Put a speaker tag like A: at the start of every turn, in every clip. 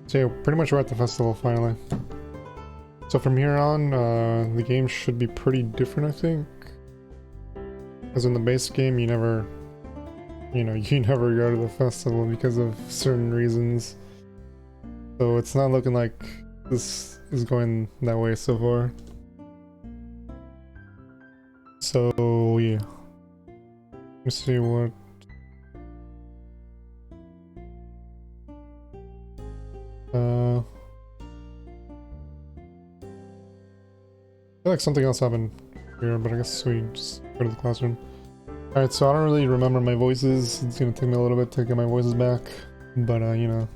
A: So yeah, pretty much we're at the festival finally. So from here on, the game should be pretty different, I think. Because in the base game, you never go to the festival because of certain reasons. So it's not looking like this is going that way so far. So yeah. Let me see what... I feel like something else happened here, but I guess we just go to the classroom. Alright, so I don't really remember my voices. It's gonna take me a little bit to get my voices back. But, you know,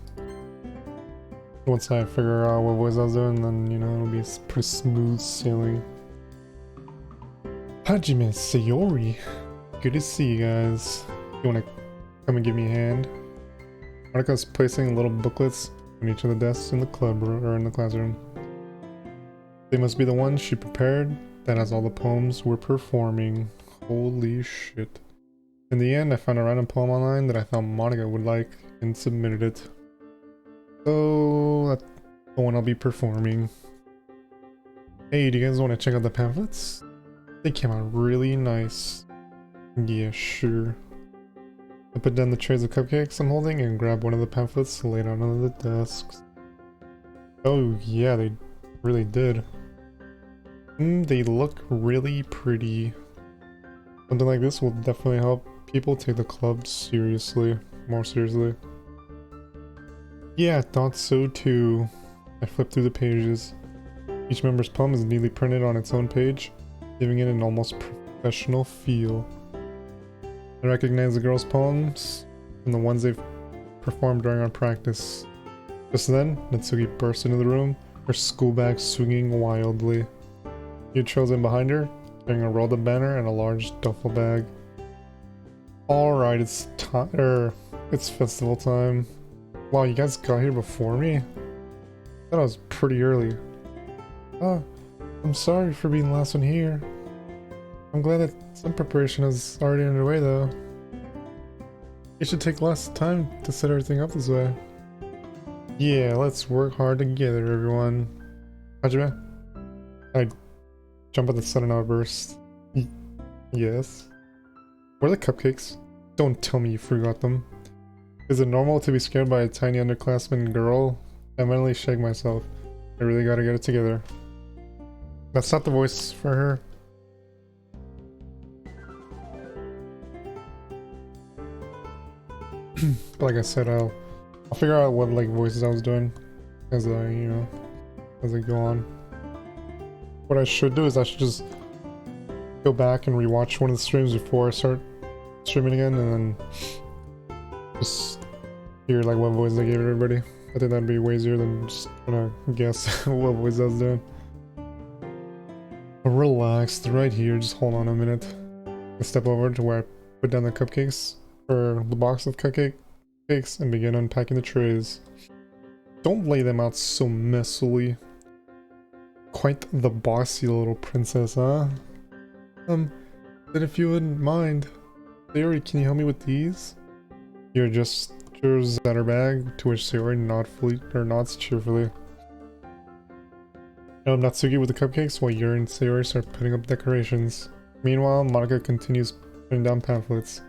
A: once I figure out what voice I was doing, then, you know, it'll be pretty smooth sailing. Hajime Sayori. Good to see you guys. You wanna come and give me a hand? Monika's placing little booklets on each of the desks in the club or in the classroom. They must be the ones she prepared that has all the poems we're performing. Holy shit. In the end, I found a random poem online that I thought Monica would like and submitted it. So that's the one I'll be performing. Hey, do you guys want to check out the pamphlets? They came out really nice. Yeah, sure. I put down the trays of cupcakes I'm holding and grabbed one of the pamphlets laid on one of the desks. Oh yeah, they really did. They look really pretty. Something like this will definitely help people take the club seriously, more seriously. Yeah, I thought so too. I flipped through the pages. Each member's poem is neatly printed on its own page, giving it an almost professional feel. I recognize the girls' poems and the ones they've performed during our practice. Just then, Natsuki burst into the room, her school bag swinging wildly. You trails in behind her, carrying a rolled up banner and a large duffel bag. Alright, it's festival time. Wow, you guys got here before me? I thought I was pretty early. Oh, I'm sorry for being the last one here. I'm glad that some preparation is already underway though. It should take less time to set everything up this way. Yeah, let's work hard together, everyone. Hajime? I jump at the sudden outburst. Yes? Where are the cupcakes? Don't tell me you forgot them. Is it normal to be scared by a tiny underclassman girl? I mentally shake myself. I really gotta get it together. That's not the voice for her. But like I said, I'll figure out what like voices I was doing as I, you know, as I go on. What I should do is I should just go back and rewatch one of the streams before I start streaming again, and then just hear like what voice I gave everybody. I think that'd be way easier than just trying to guess what voice I was doing. Relaxed right here, just hold on a minute. I step over to where I put down the cupcakes, or the box of cupcakes, and begin unpacking the trays. Don't lay them out so messily. Quite the bossy little princess, huh? Then if you wouldn't mind, Sayori, can you help me with these? Your gestures at her bag, to which Sayori nods cheerfully. Natsuki with the cupcakes while Yuri and Sayori start putting up decorations. Meanwhile, Monica continues putting down pamphlets.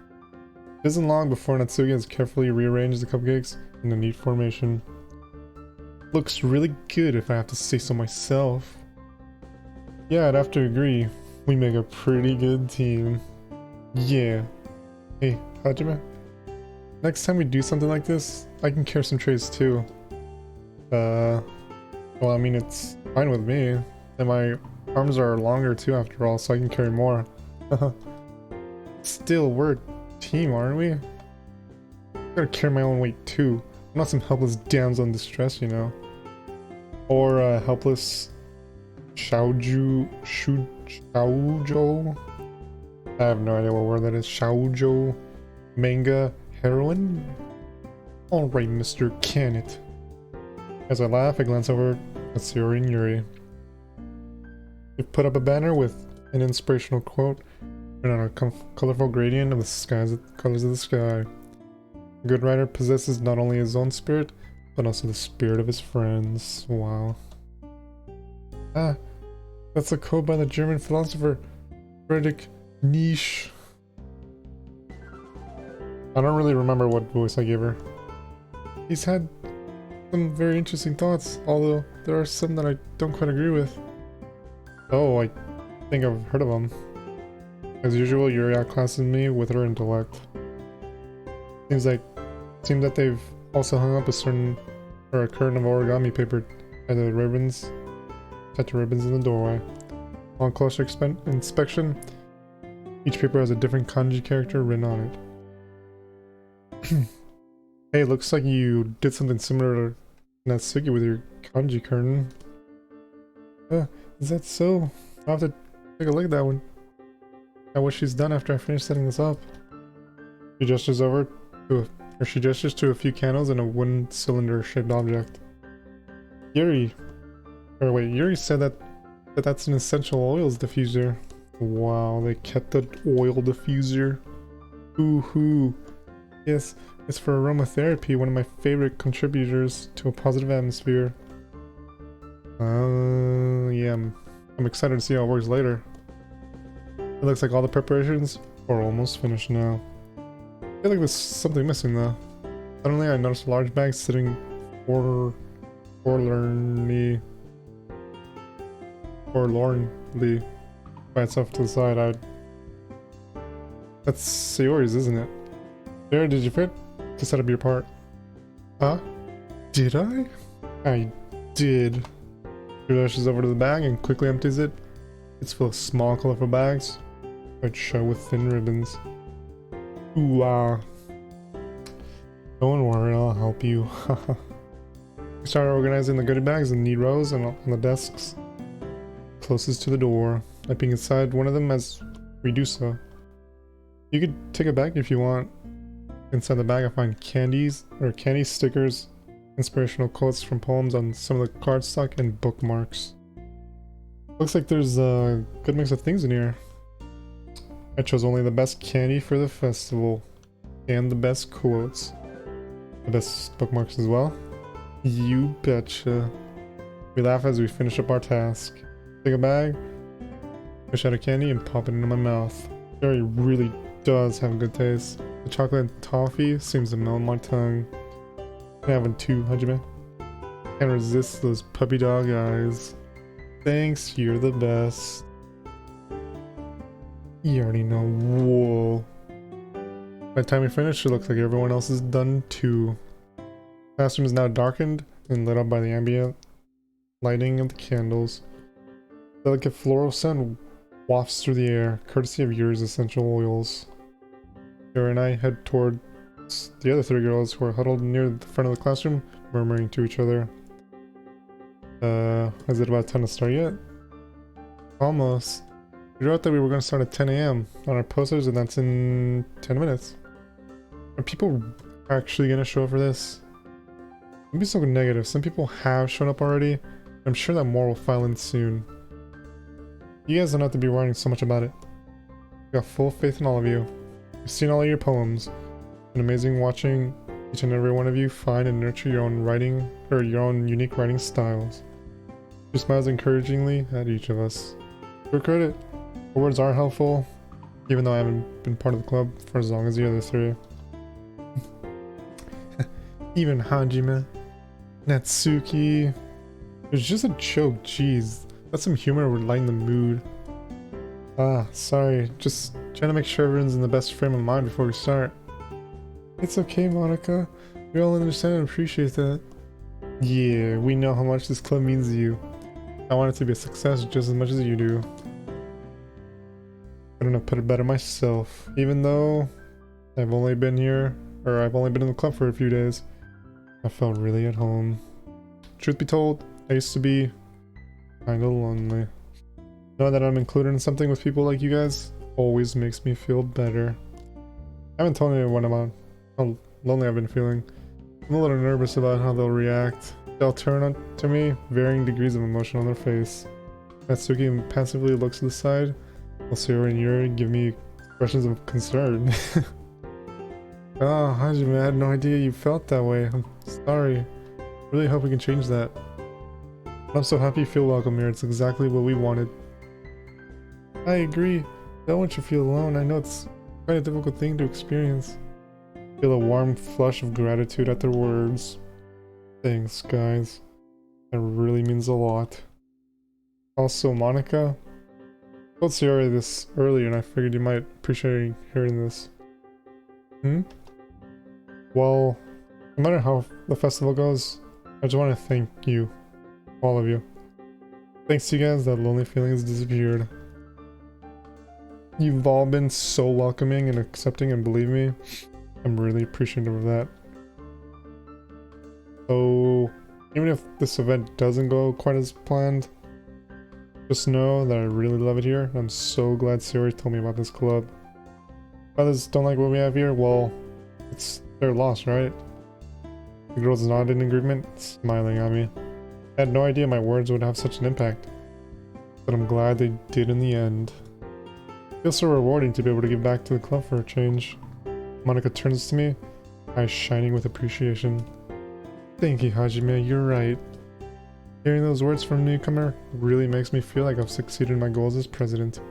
A: It isn't long before Natsuki has carefully rearranged the cupcakes in a neat formation. Looks really good if I have to say so myself. Yeah, I'd have to agree. We make a pretty good team. Yeah. Hey, Hajime? Next time we do something like this, I can carry some trays too. Well, I mean, it's fine with me. And my arms are longer too after all, so I can carry more. Still, we're a team, aren't we? I gotta carry my own weight too. I'm not some helpless damsel in distress, you know. Or a helpless shoujo. I have no idea what word that is. Shoujo manga heroine? Alright, Mr. Can It. As I laugh, I glance over at Sayori and Yuri. We've put up a banner with an inspirational quote and on a colorful gradient of the colors of the sky. A good writer possesses not only his own spirit, but also the spirit of his friends. Wow. Ah, that's a quote by the German philosopher Friedrich Nietzsche. I don't really remember what voice I gave her. He's had some very interesting thoughts, although there are some that I don't quite agree with. Oh, I think I've heard of them. As usual, Yuri outclasses me with her intellect. Seems that they've also hung up a curtain of origami paper tied to ribbons in the doorway. On closer inspection, each paper has a different kanji character written on it. Hey, looks like you did something similar to Natsuki with your kanji curtain. Is that so? I'll have to take a look at that one. At what she's done after I finish setting this up. She gestures to a few candles and a wooden cylinder-shaped object. Yuri said that's an essential oils diffuser. Wow, they kept the oil diffuser. Ooh-hoo. Yes, it's for aromatherapy, one of my favorite contributors to a positive atmosphere. Yeah, I'm excited to see how it works later. It looks like all the preparations are almost finished now. I feel like there's something missing though. Suddenly I noticed a large bag sitting forlornly by itself to the side. That's Sayori's, isn't it? Sarah, did you fit to set up your part? Huh? Did I? I did. She rushes over to the bag and quickly empties it. It's full of small, colorful bags, which show with thin ribbons. Ooh, don't worry, I'll help you. We started organizing the goodie bags in neat rows and on the desks closest to the door. I peek inside one of them as we do so. You could take a bag if you want. Inside the bag I find candy stickers, inspirational quotes from poems on some of the cardstock, and bookmarks. Looks like there's a good mix of things in here. I chose only the best candy for the festival, and the best quotes. The best bookmarks as well. You betcha. We laugh as we finish up our task. Take a bag, fish out a candy, and pop it into my mouth. Jerry really does have a good taste. The chocolate and toffee seems to melt in my tongue. I'm having two, Hajime. Can't resist those puppy dog eyes. Thanks, you're the best. You already know. Whoa. By the time we finish, it looks like everyone else is done too. The classroom is now darkened and lit up by the ambient lighting of the candles. A delicate floral scent wafts through the air, courtesy of Yuri's essential oils. Yuri and I head towards the other three girls who are huddled near the front of the classroom, murmuring to each other. Is it about time to start yet? Almost. We wrote that we were going to start at 10 AM on our posters, and that's in 10 minutes. Are people actually going to show up for this? Don't be so negative. Some people have shown up already. I'm sure that more will file in soon. You guys don't have to be worrying so much about it. I got full faith in all of you. I've seen all of your poems. It's been amazing watching each and every one of you find and nurture your own writing, or your own unique writing styles. She smiles encouragingly at each of us. To her credit, her words are helpful, even though I haven't been part of the club for as long as the other three. Even Hajime, Natsuki. It was just a joke, jeez. Let some humor would lighten the mood. Sorry, just trying to make sure everyone's in the best frame of mind before we start. It's okay, Monica. We all understand and appreciate that. Yeah, we know how much this club means to you. I want it to be a success just as much as you do. I don't know, put it better myself. Even though I've only been in the club for a few days, I felt really at home. Truth be told, I used to be kinda lonely. Knowing that I'm included in something with people like you guys always makes me feel better. I haven't told anyone about how lonely I've been feeling. I'm a little nervous about how they'll react. They'll turn to me, varying degrees of emotion on their face. Natsuki passively looks to the side, while Sayori and Yuri give me expressions of concern. Oh, Hajime, I had no idea you felt that way. I'm sorry. Really hope we can change that. I'm so happy you feel welcome here. It's exactly what we wanted. I agree. I don't want you to feel alone. I know it's quite a difficult thing to experience. Feel a warm flush of gratitude at their words. Thanks, guys. That really means a lot. Also, Monica, I told Sierra this earlier and I figured you might appreciate hearing this. Well, no matter how the festival goes, I just want to thank you. All of you. Thanks to you guys, that lonely feeling has disappeared. You've all been so welcoming and accepting, and believe me, I'm really appreciative of that. So, even if this event doesn't go quite as planned, just know that I really love it here. I'm so glad Siri told me about this club. If others don't like what we have here, well, it's their loss, right? The girl's nodded in agreement, smiling at me. I had no idea my words would have such an impact, but I'm glad they did in the end. It feels so rewarding to be able to give back to the club for a change. Monica turns to me, eyes shining with appreciation. Thank you, Hajime, you're right. Hearing those words from a newcomer really makes me feel like I've succeeded in my goals as president.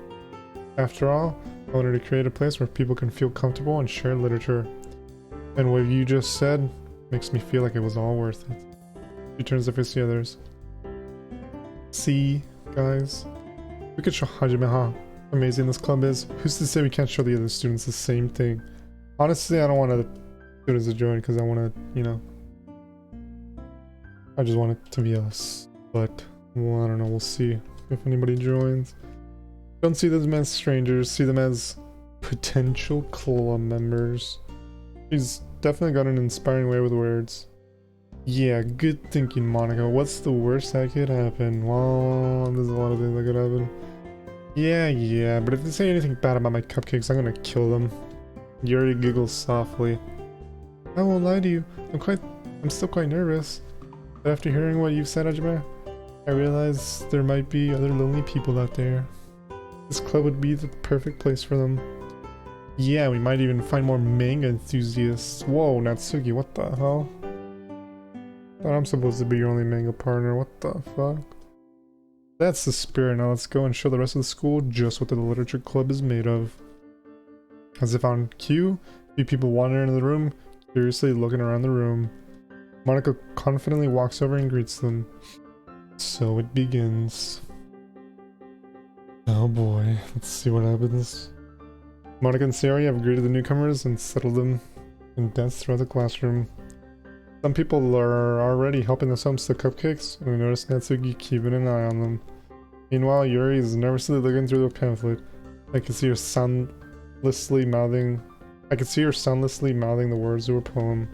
A: After all, I wanted to create a place where people can feel comfortable and share literature. And what you just said makes me feel like it was all worth it. She turns to face the others. See, guys? We could show Hajime how amazing this club is. Who's to say we can't show the other students the same thing? Honestly, I don't want the students to join because I want to, you know... I just want it to be us. But, well, I don't know, we'll see if anybody joins. Don't see them as strangers, see them as potential club members. She's definitely got an inspiring way with words. Yeah, good thinking, Monica. What's the worst that could happen? Well, there's a lot of things that could happen. Yeah, but if they say anything bad about my cupcakes, I'm gonna kill them. Yuri giggles softly. I won't lie to you, I'm still quite nervous. But after hearing what you've said, Hajime, I realize there might be other lonely people out there. This club would be the perfect place for them. Yeah, we might even find more manga enthusiasts. Whoa, Natsuki, what the hell? Thought I'm supposed to be your only manga partner, what the fuck? That's the spirit. Now let's go and show the rest of the school just what the literature club is made of. As if on cue, a few people wander into the room, curiously looking around the room. Monica confidently walks over and greets them. So it begins. Oh boy, let's see what happens. Monica and Sayori have greeted the newcomers and settled them in desks throughout the classroom. Some people are already helping themselves to cupcakes, and we notice Natsuki keeping an eye on them. Meanwhile, Yuri is nervously looking through the pamphlet. I can see her soundlessly mouthing the words of her poem.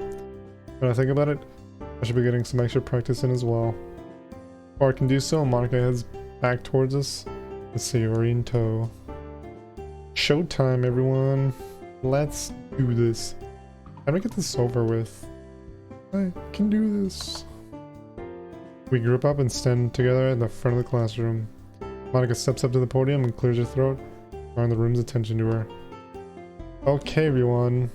A: When I think about it, I should be getting some extra practice in as well. Before I can do so, Monica heads back towards us, with Sayori in tow. Showtime, everyone! Let's do this. How do I get this over with? I can do this. We group up and stand together at the front of the classroom. Monica steps up to the podium and clears her throat, drawing the room's attention to her. Okay, everyone.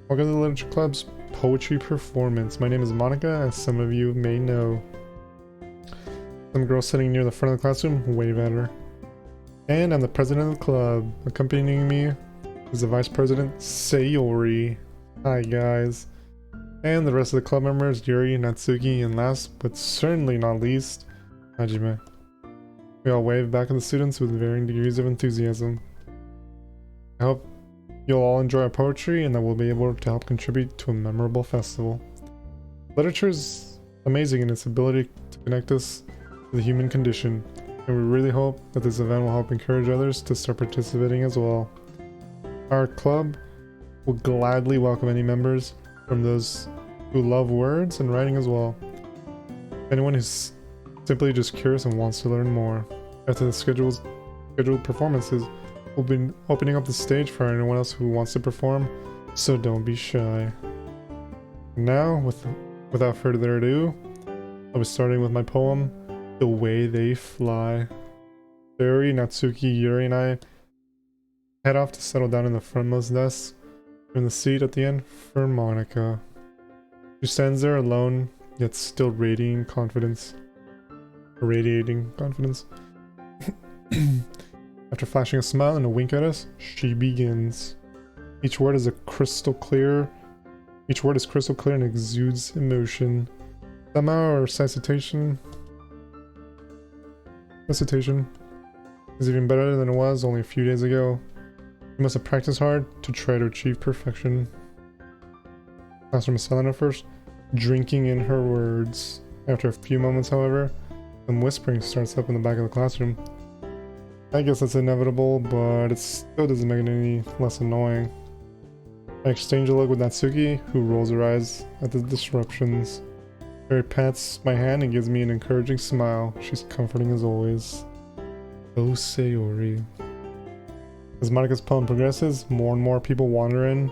A: Welcome to the Literature Club's poetry performance. My name is Monica, as some of you may know. Some girl sitting near the front of the classroom wave at her. And I'm the president of the club. Accompanying me is the vice president, Sayori. Hi, guys. And the rest of the club members, Yuri, Natsuki, and last but certainly not least, Hajime. We all wave back at the students with varying degrees of enthusiasm. I hope you'll all enjoy our poetry and that we'll be able to help contribute to a memorable festival. Literature is amazing in its ability to connect us to the human condition, and we really hope that this event will help encourage others to start participating as well. Our club will gladly welcome any members, from those who love words and writing as well. Anyone who's simply just curious and wants to learn more. After the scheduled performances, we'll be opening up the stage for anyone else who wants to perform, so don't be shy. Now, without further ado, I'll be starting with my poem, The Way They Fly. Sayori, Natsuki, Yuri, and I head off to settle down in the frontmost desk, in the seat at the end for Monica. She stands there alone yet still radiating confidence. Radiating confidence. After flashing a smile and a wink at us, she begins. Each word is crystal clear and exudes emotion. Somehow our recitation is even better than it was only a few days ago. We must have practiced hard to try to achieve perfection. Classroom is silent at first, drinking in her words. After a few moments, however, some whispering starts up in the back of the classroom. I guess that's inevitable, but it still doesn't make it any less annoying. I exchange a look with Natsuki, who rolls her eyes at the disruptions. Mary pats my hand and gives me an encouraging smile. She's comforting as always. Oh, Sayori. As Monika's poem progresses, more and more people wander in.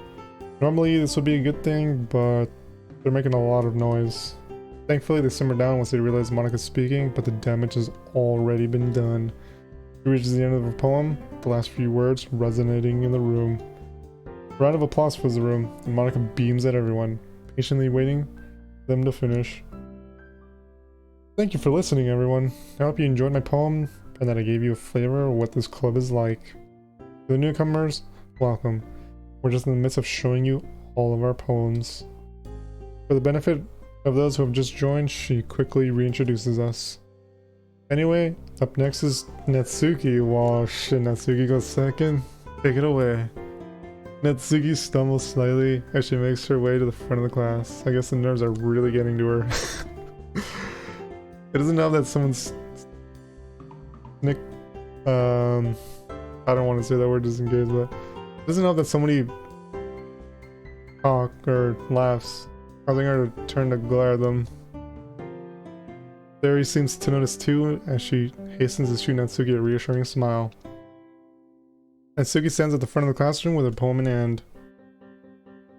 A: Normally this would be a good thing, but they're making a lot of noise. Thankfully they simmer down once they realize Monika's speaking, but the damage has already been done. She reaches the end of her poem, the last few words resonating in the room. A round of applause fills the room, and Monika beams at everyone, patiently waiting for them to finish. Thank you for listening, everyone. I hope you enjoyed my poem, and that I gave you a flavor of what this club is like. To the newcomers, welcome. We're just in the midst of showing you all of our poems. For the benefit of those who have just joined, she quickly reintroduces us. Anyway, up next is Natsuki. Wow, shit, Natsuki goes second. Take it away. Natsuki stumbles slightly as she makes her way to the front of the class. I guess the nerves are really getting to her. It doesn't help that someone's... Nick... I don't want to say that word just in case, but... It doesn't help that somebody... talk or laughs, causing her to turn to glare at them. Sayori seems to notice too, as she hastens to shoot Natsuki a reassuring smile. Natsuki stands at the front of the classroom with her poem in hand.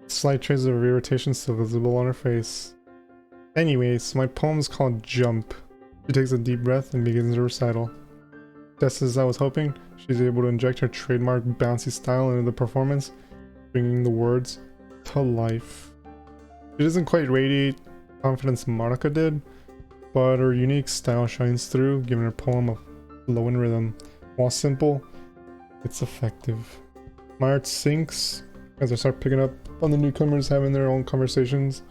A: Slight traces of irritation still visible on her face. Anyways, my poem's called Jump. She takes a deep breath and begins her recital. Just as I was hoping, she's able to inject her trademark bouncy style into the performance, bringing the words to life. She doesn't quite radiate confidence Monika did, but her unique style shines through, giving her poem a flow and rhythm. While simple, it's effective. My heart sinks as I start picking up on the newcomers having their own conversations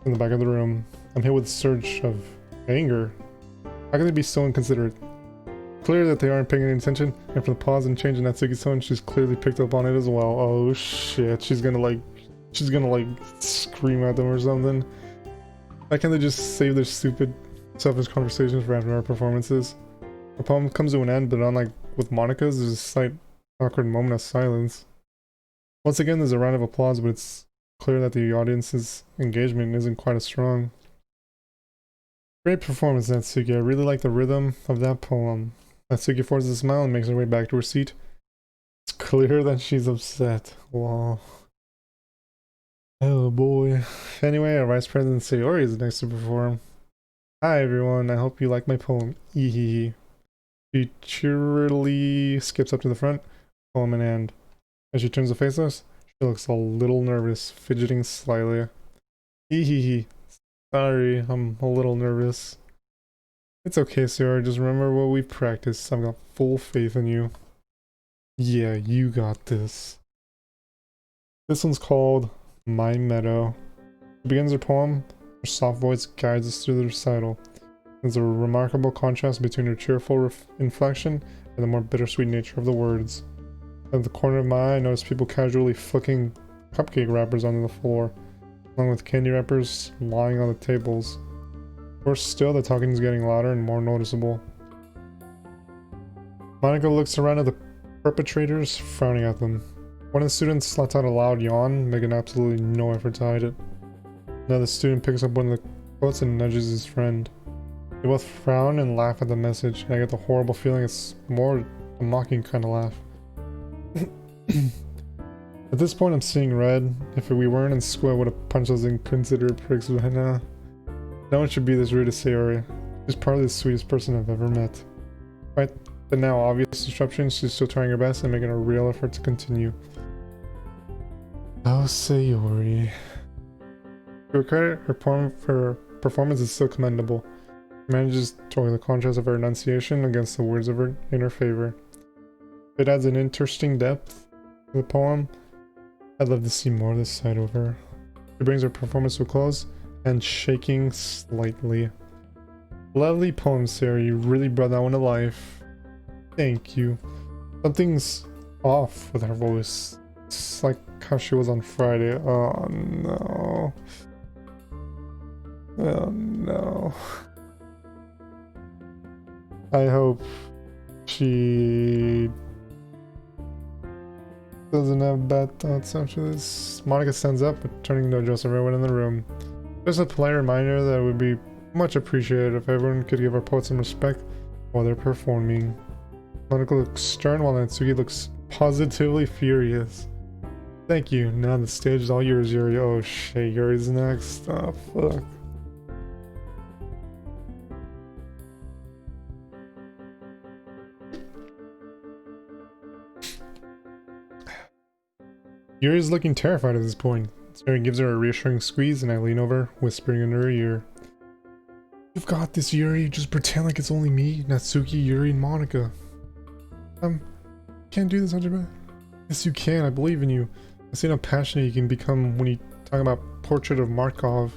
A: in the back of the room. I'm hit with a surge of anger. How can they be so inconsiderate? Clear that they aren't paying any attention, and for the pause and change in Natsuki's tone, she's clearly picked up on it as well. Oh shit, she's gonna like scream at them or something. Why can't they just save their stupid, selfish conversations for after our performances? The poem comes to an end, but unlike with Monika's, there's a slight awkward moment of silence. Once again, there's a round of applause, but it's clear that the audience's engagement isn't quite as strong. Great performance, Natsuki. I really like the rhythm of that poem. Natsuki forces a smile and makes her way back to her seat. It's clear that she's upset. Wow. Oh boy. Anyway, our Vice President Sayori is next to perform. Hi everyone, I hope you like my poem. Ehehe. She cheerily skips up to the front, poem in hand. As she turns to face us, she looks a little nervous, fidgeting slightly. Ehehe. Sorry, I'm a little nervous. It's okay, Sayori, just remember what we've practiced. I've got full faith in you. Yeah, you got this. This one's called My Meadow. She begins her poem. Her soft voice guides us through the recital. There's a remarkable contrast between her cheerful inflection and the more bittersweet nature of the words. At the corner of my eye, I notice people casually flicking cupcake wrappers onto the floor, along with candy wrappers lying on the tables. Worse still, the talking is getting louder and more noticeable. Monika looks around at the perpetrators, frowning at them. One of the students lets out a loud yawn, making absolutely no effort to hide it. Another student picks up one of the quotes and nudges his friend. They both frown and laugh at the message, and I get the horrible feeling it's more a mocking kind of laugh. At this point I'm seeing red. If we weren't in school I would have punched those inconsiderate pricks by now. No one should be this rude to Sayori. She's probably the sweetest person I've ever met. Despite the now obvious disruption, she's still trying her best and making a real effort to continue. Oh, Sayori. To her credit, her performance is still commendable. She manages to hold the contrast of her enunciation against the words of her in her favor. It adds an interesting depth to the poem. I'd love to see more of this side of her. She brings her performance to a close and shaking slightly. Lovely poem, Sarah. You really brought that one to life. Thank you. Something's off with her voice. It's like how she was on Friday. Oh no. Oh no. I hope she doesn't have bad thoughts after this. Monica stands up, turning to address everyone in the room. Just a polite reminder that it would be much appreciated if everyone could give our poets some respect while they're performing. Monica looks stern while Natsuki looks positively furious. Thank you. Now the stage is all yours, Yuri. Oh shit, Yuri's next. Oh fuck. Yuri's looking terrified at this point. Sarah gives her a reassuring squeeze and I lean over, whispering into her ear. You've got this, Yuri. Just pretend like it's only me, Natsuki, Yuri, and Monica. Can't do this, Hunter. Yes, you can. I believe in you. I've seen how passionate you can become when you talk about Portrait of Markov.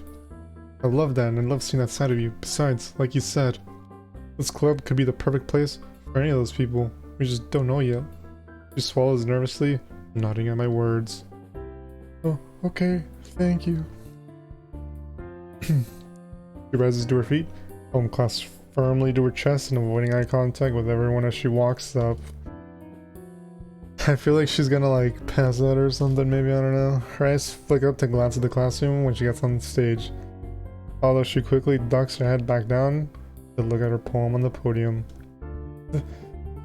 A: I love that, and I love seeing that side of you. Besides, like you said, this club could be the perfect place for any of those people. We just don't know yet. She swallows nervously, nodding at my words. Oh, okay. Thank you. She rises to her feet, palm clasped firmly to her chest and avoiding eye contact with everyone as she walks up. I feel like she's gonna like pass out or something, maybe, I don't know. Her eyes flick up to glance at the classroom when she gets on stage. Although she quickly ducks her head back down to look at her poem on the podium.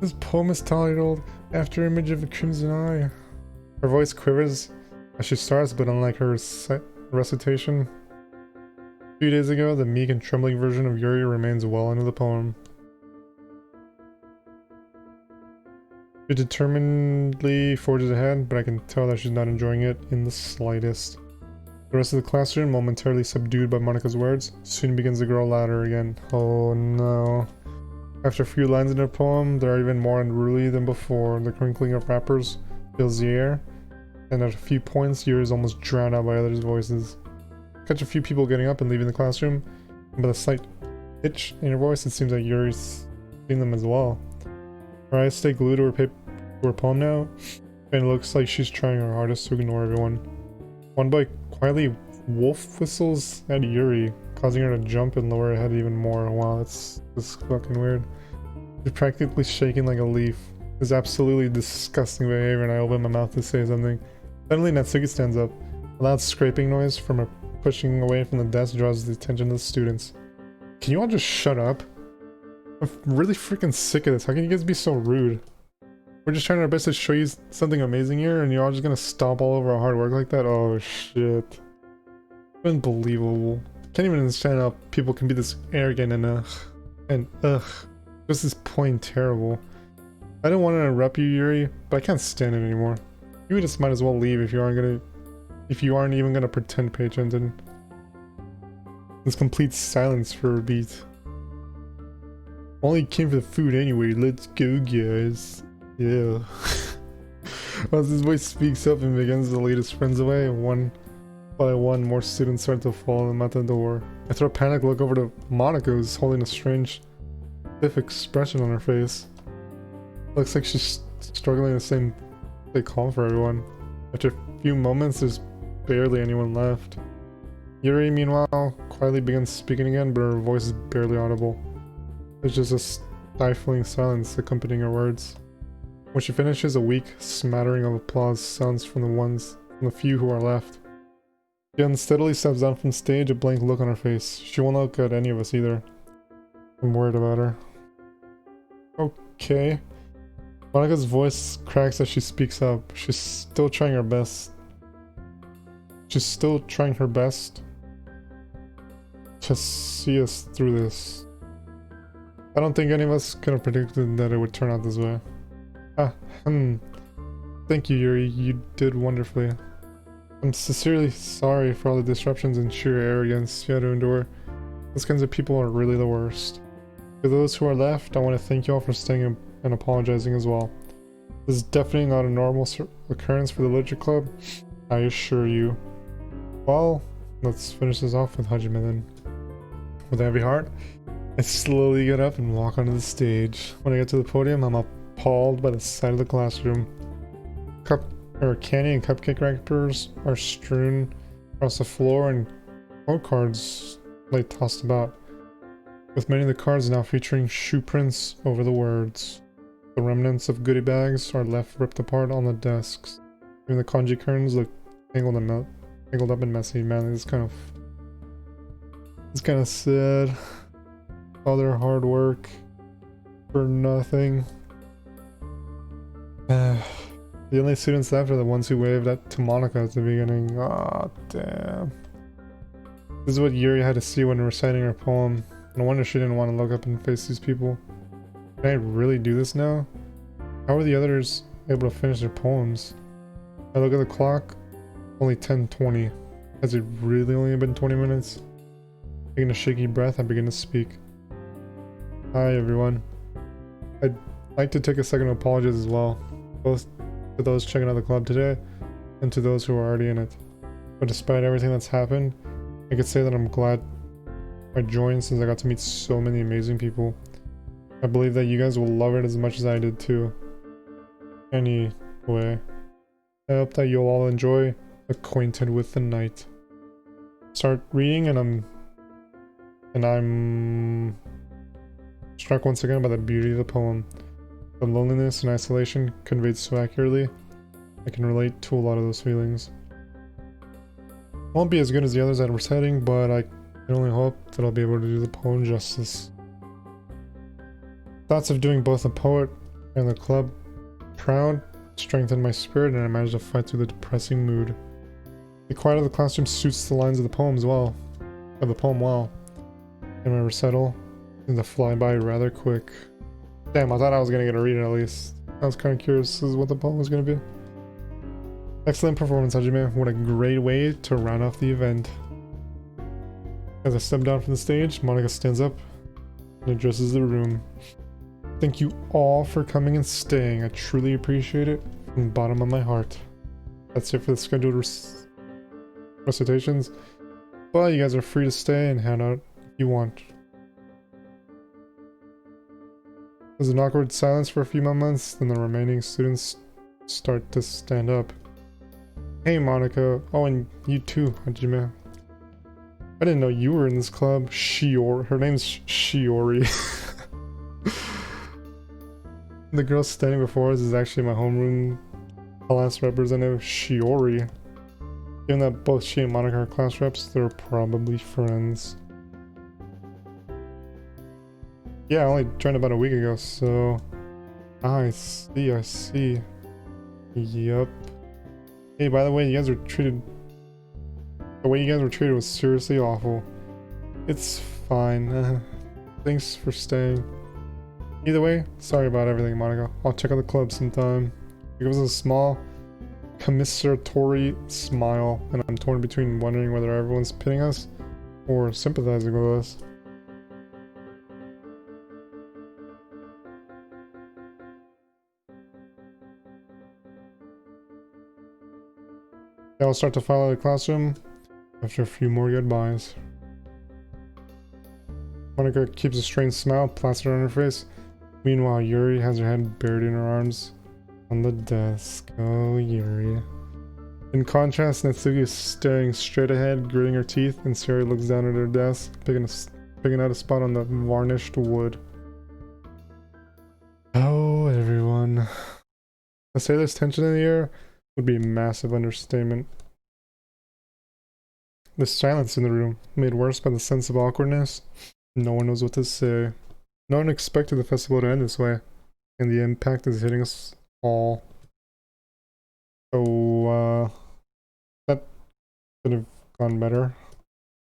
A: This poem is titled After Image of a Crimson Eye. Her voice quivers as she starts, but unlike her recitation 2 days ago, the meek and trembling version of Yuri remains well into the poem. She determinedly forges ahead, but I can tell that she's not enjoying it in the slightest. The rest of the classroom, momentarily subdued by Monica's words, soon begins to grow louder again. Oh no. After a few lines in her poem, they are even more unruly than before. The crinkling of wrappers fills the air, and at a few points, Yuri is almost drowned out by others' voices. Catch a few people getting up and leaving the classroom, and by the slight pitch in her voice, it seems like Yuri's seeing them as well. Her eyes stay glued to her poem now, and it looks like she's trying her hardest to ignore everyone. One boy quietly wolf whistles at Yuri, causing her to jump and lower her head even more. Wow, that's fucking weird. She's practically shaking like a leaf. It's absolutely disgusting behavior, and I open my mouth to say something. Suddenly Natsuki stands up. A loud scraping noise from her pushing away from the desk draws the attention of the students. Can you all just shut up? I'm really freaking sick of this. How can you guys be so rude? We're just trying our best to show you something amazing here, and you're all just gonna stomp all over our hard work like that? Oh shit. Unbelievable. Can't even understand how people can be this arrogant and just this plain terrible. I didn't want to interrupt you, Yuri, but I can't stand it anymore. You just might as well leave if you aren't even gonna pretend to pay attention. There's complete silence for a beat. Only came for the food anyway, let's go guys. Yeah. As his voice speaks up and begins to lead his friends away, one by one more students start to follow him at the door. I throw a panicked look over to Monica, who's holding a strange, stiff expression on her face. Looks like she's struggling the same they call for everyone. After a few moments, there's barely anyone left. Yuri, meanwhile, quietly begins speaking again, but her voice is barely audible. There's just a stifling silence accompanying her words. When she finishes, a weak smattering of applause sounds from the few who are left. She unsteadily steps down from stage, a blank look on her face. She won't look at any of us either. I'm worried about her. Okay. Monica's voice cracks as she speaks up. She's still trying her best. She's still trying her best to see us through this. I don't think any of us could have predicted that it would turn out this way. Thank you, Yuri. You did wonderfully. I'm sincerely sorry for all the disruptions and sheer arrogance you had to endure. Those kinds of people are really the worst. For those who are left, I want to thank you all for staying and apologizing as well. This is definitely not a normal occurrence for the Literature Club, I assure you. Well, let's finish this off with Hajime then. With a heavy heart, I slowly get up and walk onto the stage. When I get to the podium, I'm appalled by the sight of the classroom. Candy and cupcake wrappers are strewn across the floor and quote cards lay tossed about, with many of the cards now featuring shoe prints over the words. The remnants of goodie bags are left ripped apart on the desks. Even the kanji curtains look tangled up and messy. Man, it's kind of sad. All their hard work for nothing. The only students left are the ones who waved to Monica at the beginning. Ah, damn. This is what Yuri had to see when reciting her poem. No wonder she didn't want to look up and face these people. Can I really do this now? How are the others able to finish their poems? I look at the clock, only 10:20. Has it really only been 20 minutes? Taking a shaky breath, I begin to speak. Hi everyone. I'd like to take a second to apologize as well, both to those checking out the club today and to those who are already in it. But despite everything that's happened, I could say that I'm glad I joined since I got to meet so many amazing people. I believe that you guys will love it as much as I did too. Anyway, I hope that you'll all enjoy Acquainted with the Night. Start reading and I'm struck once again by the beauty of the poem. The loneliness and isolation conveyed so accurately, I can relate to a lot of those feelings. Won't be as good as the others I'm reciting, but I can only hope that I'll be able to do the poem justice. Thoughts of doing both the poet and the club proud strengthened my spirit, and I managed to fight through the depressing mood. The quiet of the classroom suits the lines of the poem well, and my recital seemed to fly by rather quick. Damn, I thought I was gonna get a read at least. I was kind of curious as to what the poem was gonna be. Excellent performance, Hajime. What a great way to round off the event. As I step down from the stage, Monica stands up and addresses the room. Thank you all for coming and staying. I truly appreciate it from the bottom of my heart. That's it for the scheduled recitations, but you guys are free to stay and hang out if you want. There's an awkward silence for a few moments, then the remaining students start to stand up. Hey Monica, oh and you too, Hajime. I didn't know you were in this club. Her name's Shiori. The girl standing before us is actually my homeroom class representative, Shiori. Given that both she and Monica are class reps, they're probably friends. Yeah, I only joined about a week ago, so... I see. Yup. Hey, by the way, you guys were treated... The way you guys were treated was seriously awful. It's fine. Thanks for staying. Either way, sorry about everything, Monica. I'll check out the club sometime. It gives us a small, commiseratory smile, and I'm torn between wondering whether everyone's pitying us or sympathizing with us. I'll start to file out of the classroom after a few more goodbyes. Monica keeps a strange smile plastered on her face. Meanwhile, Yuri has her head buried in her arms on the desk. Oh, Yuri. In contrast, Natsuki is staring straight ahead, gritting her teeth, and Sari looks down at her desk, picking out a spot on the varnished wood. Oh, everyone. To say there's tension in the air would be a massive understatement. The silence in the room, made worse by the sense of awkwardness. No one knows what to say. No one expected the festival to end this way, and the impact is hitting us all. So, that could have gone better.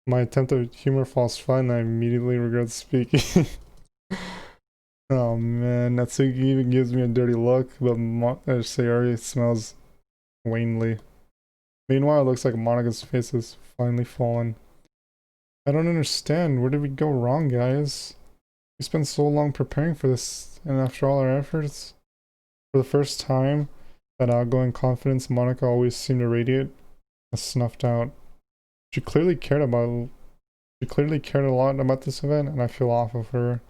A: My attempt at humor falls flat, and I immediately regret speaking. Oh man, Natsuki even gives me a dirty look, but Sayori smells wanly. Meanwhile, it looks like Monika's face has finally fallen. I don't understand. Where did we go wrong, guys? We spent so long preparing for this, and after all our efforts, for the first time, that outgoing confidence Monika always seemed to radiate has snuffed out. She clearly cared about She clearly cared a lot about this event, and I feel awful for her.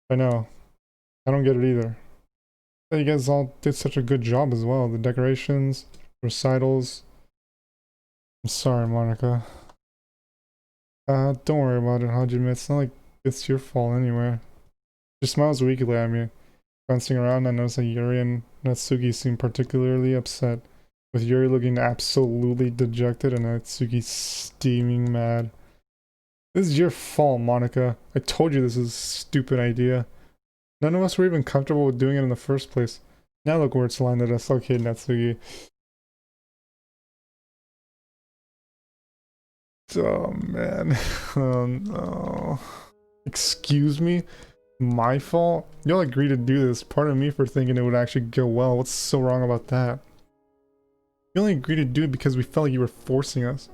A: I know. I don't get it either. You guys all did such a good job as well. The decorations, recitals. I'm sorry, Monika. Don't worry about it, Hajime. It's not like it's your fault anyway. She smiles weakly at me. Glancing around, I notice that Yuri and Natsuki seem particularly upset, with Yuri looking absolutely dejected and Natsuki steaming mad. This is your fault, Monika. I told you this is a stupid idea. None of us were even comfortable with doing it in the first place. Now look where it's landed us. Okay, Natsuki. Oh, man. Oh, no. Excuse me? My fault? Y'all agreed to do this. Pardon me for thinking it would actually go well. What's so wrong about that? You only agreed to do it because we felt like you were forcing us.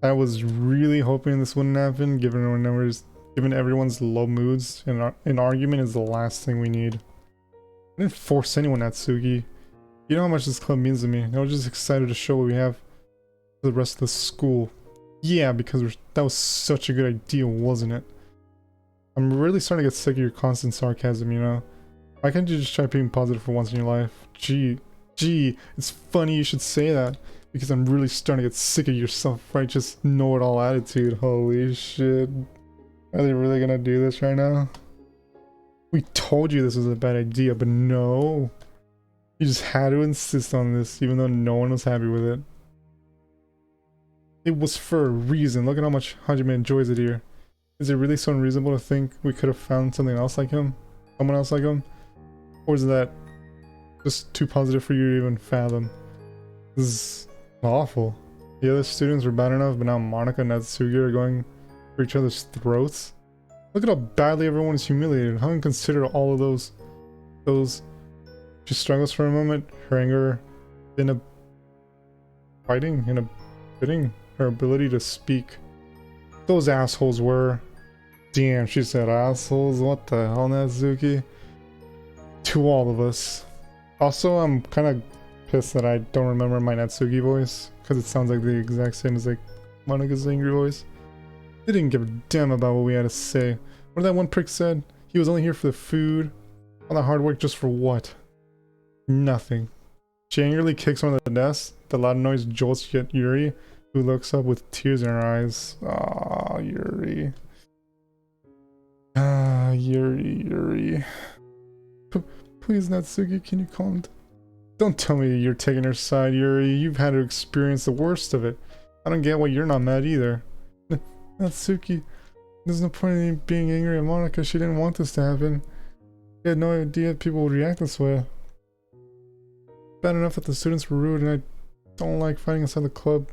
A: I was really hoping this wouldn't happen, given everyone's low moods, and an argument is the last thing we need. I didn't force anyone, Natsuki. You know how much this club means to me. I was just excited to show what we have to the rest of the school. Yeah, because that was such a good idea, wasn't it? I'm really starting to get sick of your constant sarcasm, you know? Why can't you just try being positive for once in your life? Gee, it's funny you should say that, because I'm really starting to get sick of your self-righteous know-it-all attitude. Holy shit. Are they really gonna do this right now? We told you this was a bad idea, but no. You just had to insist on this, even though no one was happy with it. It was for a reason. Look at how much Hajime enjoys it here. Is it really so unreasonable to think we could have found something else like him? Someone else like him? Or is that just too positive for you to even fathom? This is awful. The other students were bad enough, but now Monika and Natsuki are going for each other's throats? Look at how badly everyone is humiliated. Having considered all of those... She struggles for a moment, her anger in her ability to speak. Those assholes were... Damn, she said assholes. What the hell, Natsuki? To all of us. Also, I'm kind of pissed that I don't remember my Natsuki voice, because it sounds like the exact same as like Monika's angry voice. They didn't give a damn about what we had to say. What did that one prick said? He was only here for the food. All the hard work just for what? Nothing. She angrily kicks one of the desks. The loud noise jolts Yuri, who looks up with tears in her eyes. Ah, Yuri. Ah, Yuri. Please, Natsuki, can you calm down? Don't tell me you're taking her side, Yuri. You've had to experience the worst of it. I don't get why you're not mad either. Natsuki, there's no point in being angry at Monika. She didn't want this to happen. She had no idea people would react this way. Bad enough that the students were rude, and I don't like fighting inside the club.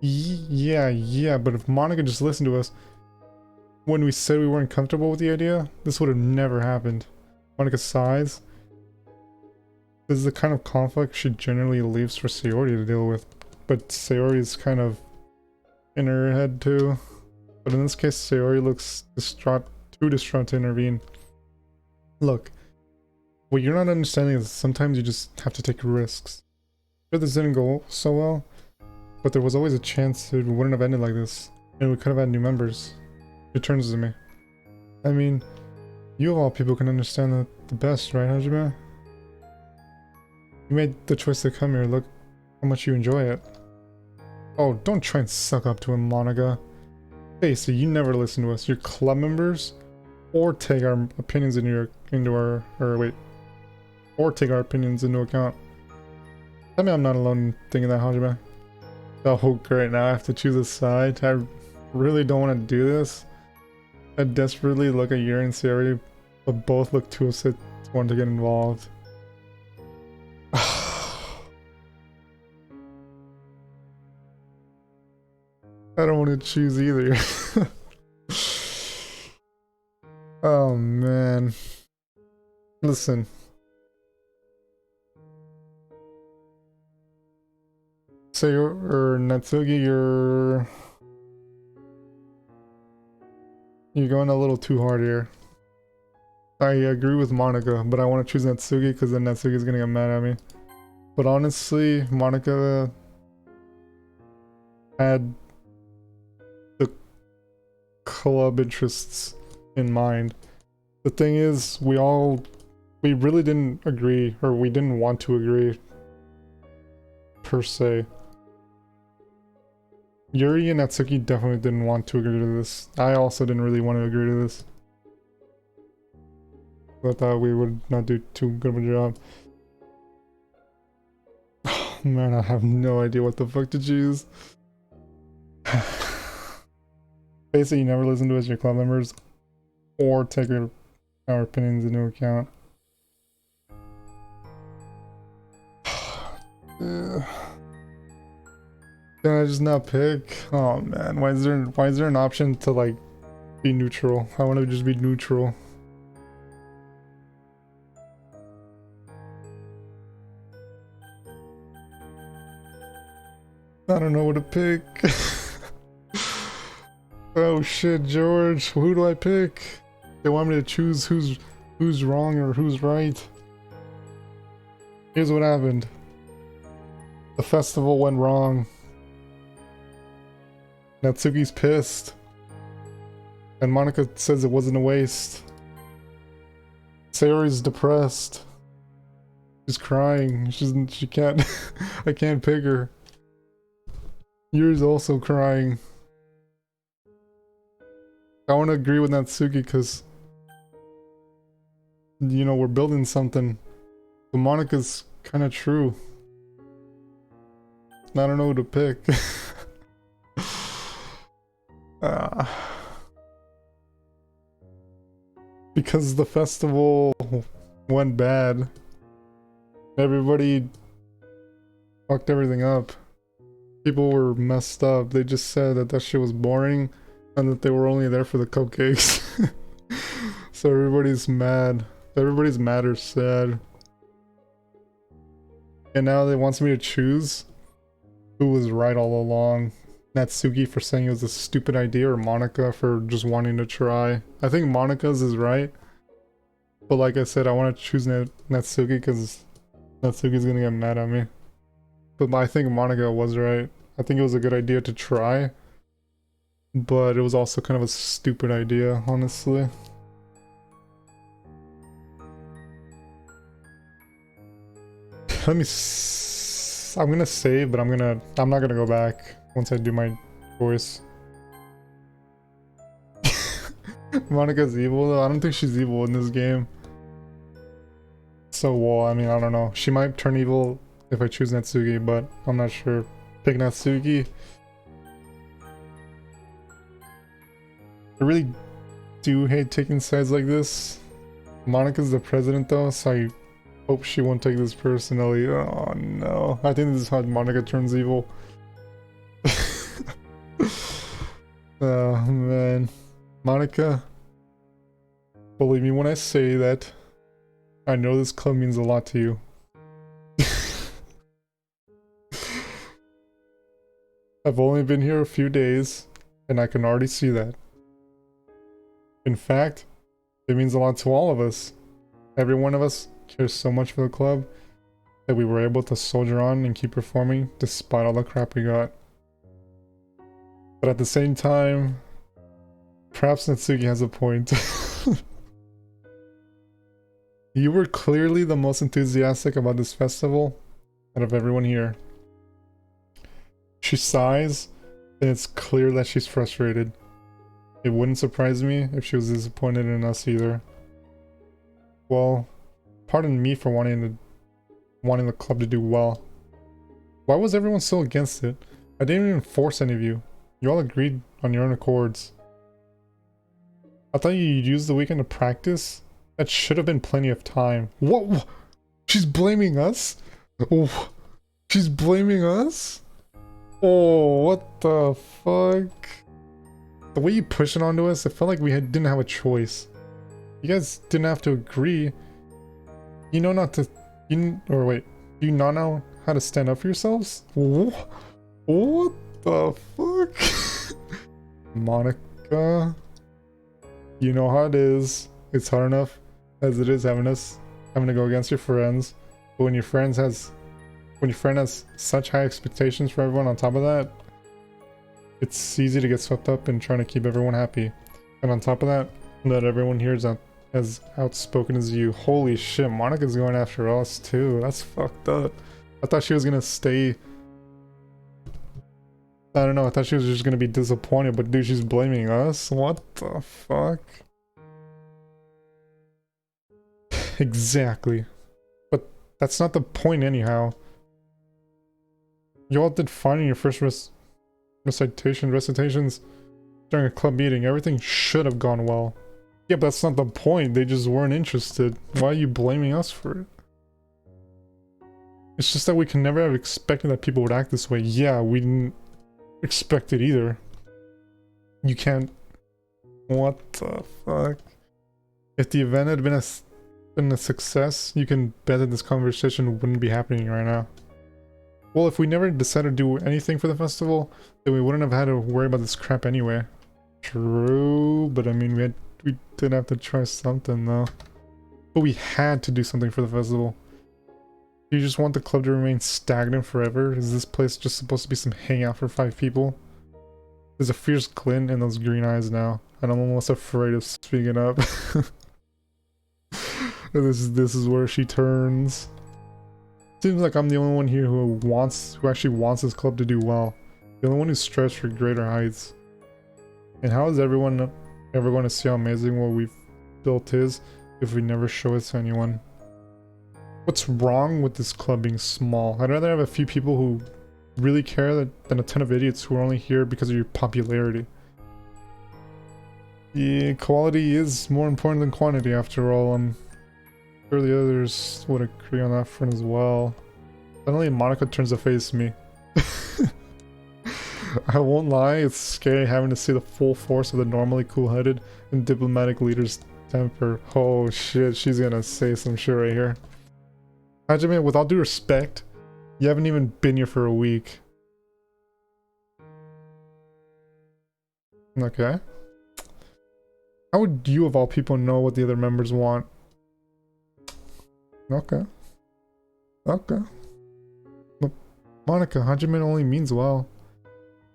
A: Yeah, but if Monika just listened to us when we said we weren't comfortable with the idea, this would have never happened. Monika sighs. This is the kind of conflict she generally leaves for Sayori to deal with, but Sayori is kind of in her head too. But in this case, Sayori looks too distraught to intervene. Look, what you're not understanding is sometimes you just have to take risks. Sure, this didn't go so well, but there was always a chance it wouldn't have ended like this, and we could have had new members. She turns to me. I mean, you of all people can understand the best, right, Hajime? You made the choice to come here. Look how much you enjoy it. Oh, don't try and suck up to him, Monika. Hey, so you never listen to us. You're club members, or take our opinions or take our opinions into account. Tell me I'm not alone in thinking that, Hajime. Oh, great. Now I have to choose a side. I really don't want to do this. I desperately look at Yuri and Sayori, but both look too upset to want to get involved. I don't want to choose either. Oh man. Listen. Say or Natsugi, you're going a little too hard here. I agree with Monica, but I want to choose Natsugi because then Natsugi's gonna get mad at me. But honestly, Monica had the club interests in mind. The thing is, we really didn't agree, or we didn't want to agree, per se. Yuri and Natsuki definitely didn't want to agree to this. I also didn't really want to agree to this. I thought we would not do too good of a job. Oh, man, I have no idea what the fuck to choose. Basically, you never listen to us, your club members, or take our opinions into account. Can I just not pick? Oh man, why is there an option to like be neutral? I want to just be neutral. I don't know what to pick. Oh shit, George, who do I pick? They want me to choose who's wrong or who's right. Here's what happened. The festival went wrong. Natsuki's pissed. And Monica says it wasn't a waste. Sayori's depressed. She's crying. She can't I can't pick her. Yuri's also crying. I want to agree with Natsuki because, you know, we're building something. But Monica's kind of true. I don't know who to pick. Because the festival went bad. Everybody fucked everything up. People were messed up. They just said that shit was boring and that they were only there for the cupcakes. So everybody's mad. Everybody's mad or sad. And now they wants me to choose who was right all along. Natsuki for saying it was a stupid idea, or Monica for just wanting to try. I think Monica's is right. But like I said, I want to choose Natsuki because Natsuki's gonna get mad at me. But I think Monica was right. I think it was a good idea to try. But it was also kind of a stupid idea, honestly. I'm gonna save, but I'm not gonna go back once I do my choice. Monica's evil though. I don't think she's evil in this game. So, well, I mean, I don't know. She might turn evil if I choose Natsuki, but I'm not sure. Pick Natsuki. I really do hate taking sides like this. Monica's the president though, so I hope she won't take this personally. Oh no. I think this is how Monica turns evil. Oh man. Monica, believe me when I say that I know this club means a lot to you. I've only been here a few days and I can already see that. In fact, it means a lot to all of us. Every one of us cares so much for the club that we were able to soldier on and keep performing despite all the crap we got. But at the same time, perhaps Natsuki has a point. You were clearly the most enthusiastic about this festival out of everyone here. She sighs, and it's clear that she's frustrated. It wouldn't surprise me if she was disappointed in us either. Well, pardon me for wanting the club to do well. Why was everyone so against it? I didn't even force any of you. You all agreed on your own accords. I thought you'd use the weekend to practice? That should have been plenty of time. What? She's blaming us? Oh, she's blaming us? Oh, what the fuck? The way you push it onto us, it felt like we didn't have a choice. You guys didn't have to agree. You know not to... do you not know how to stand up for yourselves? What the fuck? Monica, you know how it is. It's hard enough as it is having to go against your friends. But when your friend has such high expectations for everyone on top of that, it's easy to get swept up in trying to keep everyone happy. And on top of that, not everyone here is as outspoken as you. Holy shit, Monica's going after us too. That's fucked up. I thought she was gonna stay. I don't know, I thought she was just gonna be disappointed, but dude, she's blaming us? What the fuck? Exactly. But that's not the point anyhow. You all did fine in your first recitations during a club meeting. Everything should have gone well. Yeah, but that's not the point. They just weren't interested. Why are you blaming us for it? It's just that we can never have expected that people would act this way. Yeah, we didn't expect it either. You can't... What the fuck? If the event had been a success, you can bet that this conversation wouldn't be happening right now. Well, if we never decided to do anything for the festival, then we wouldn't have had to worry about this crap anyway. True, but I mean, we did have to try something though. But we had to do something for the festival. Do you just want the club to remain stagnant forever? Is this place just supposed to be some hangout for 5 people? There's a fierce glint in those green eyes now, and I'm almost afraid of speaking up. This is where she turns. Seems like I'm the only one here who actually wants this club to do well. The only one who strives for greater heights. And how is everyone ever going to see how amazing what we've built is if we never show it to anyone? What's wrong with this club being small? I'd rather have a few people who really care than a ton of idiots who are only here because of your popularity. Yeah, quality is more important than quantity after all. I'm sure the others would agree on that front as well. Suddenly Monica turns to face me. I won't lie, it's scary having to see the full force of the normally cool-headed and diplomatic leader's temper. Oh shit, she's gonna say some shit right here. Hajime, with all due respect, you haven't even been here for a week. Okay. How would you of all people know what the other members want? Okay. Okay. But Monica, Hajime only means well.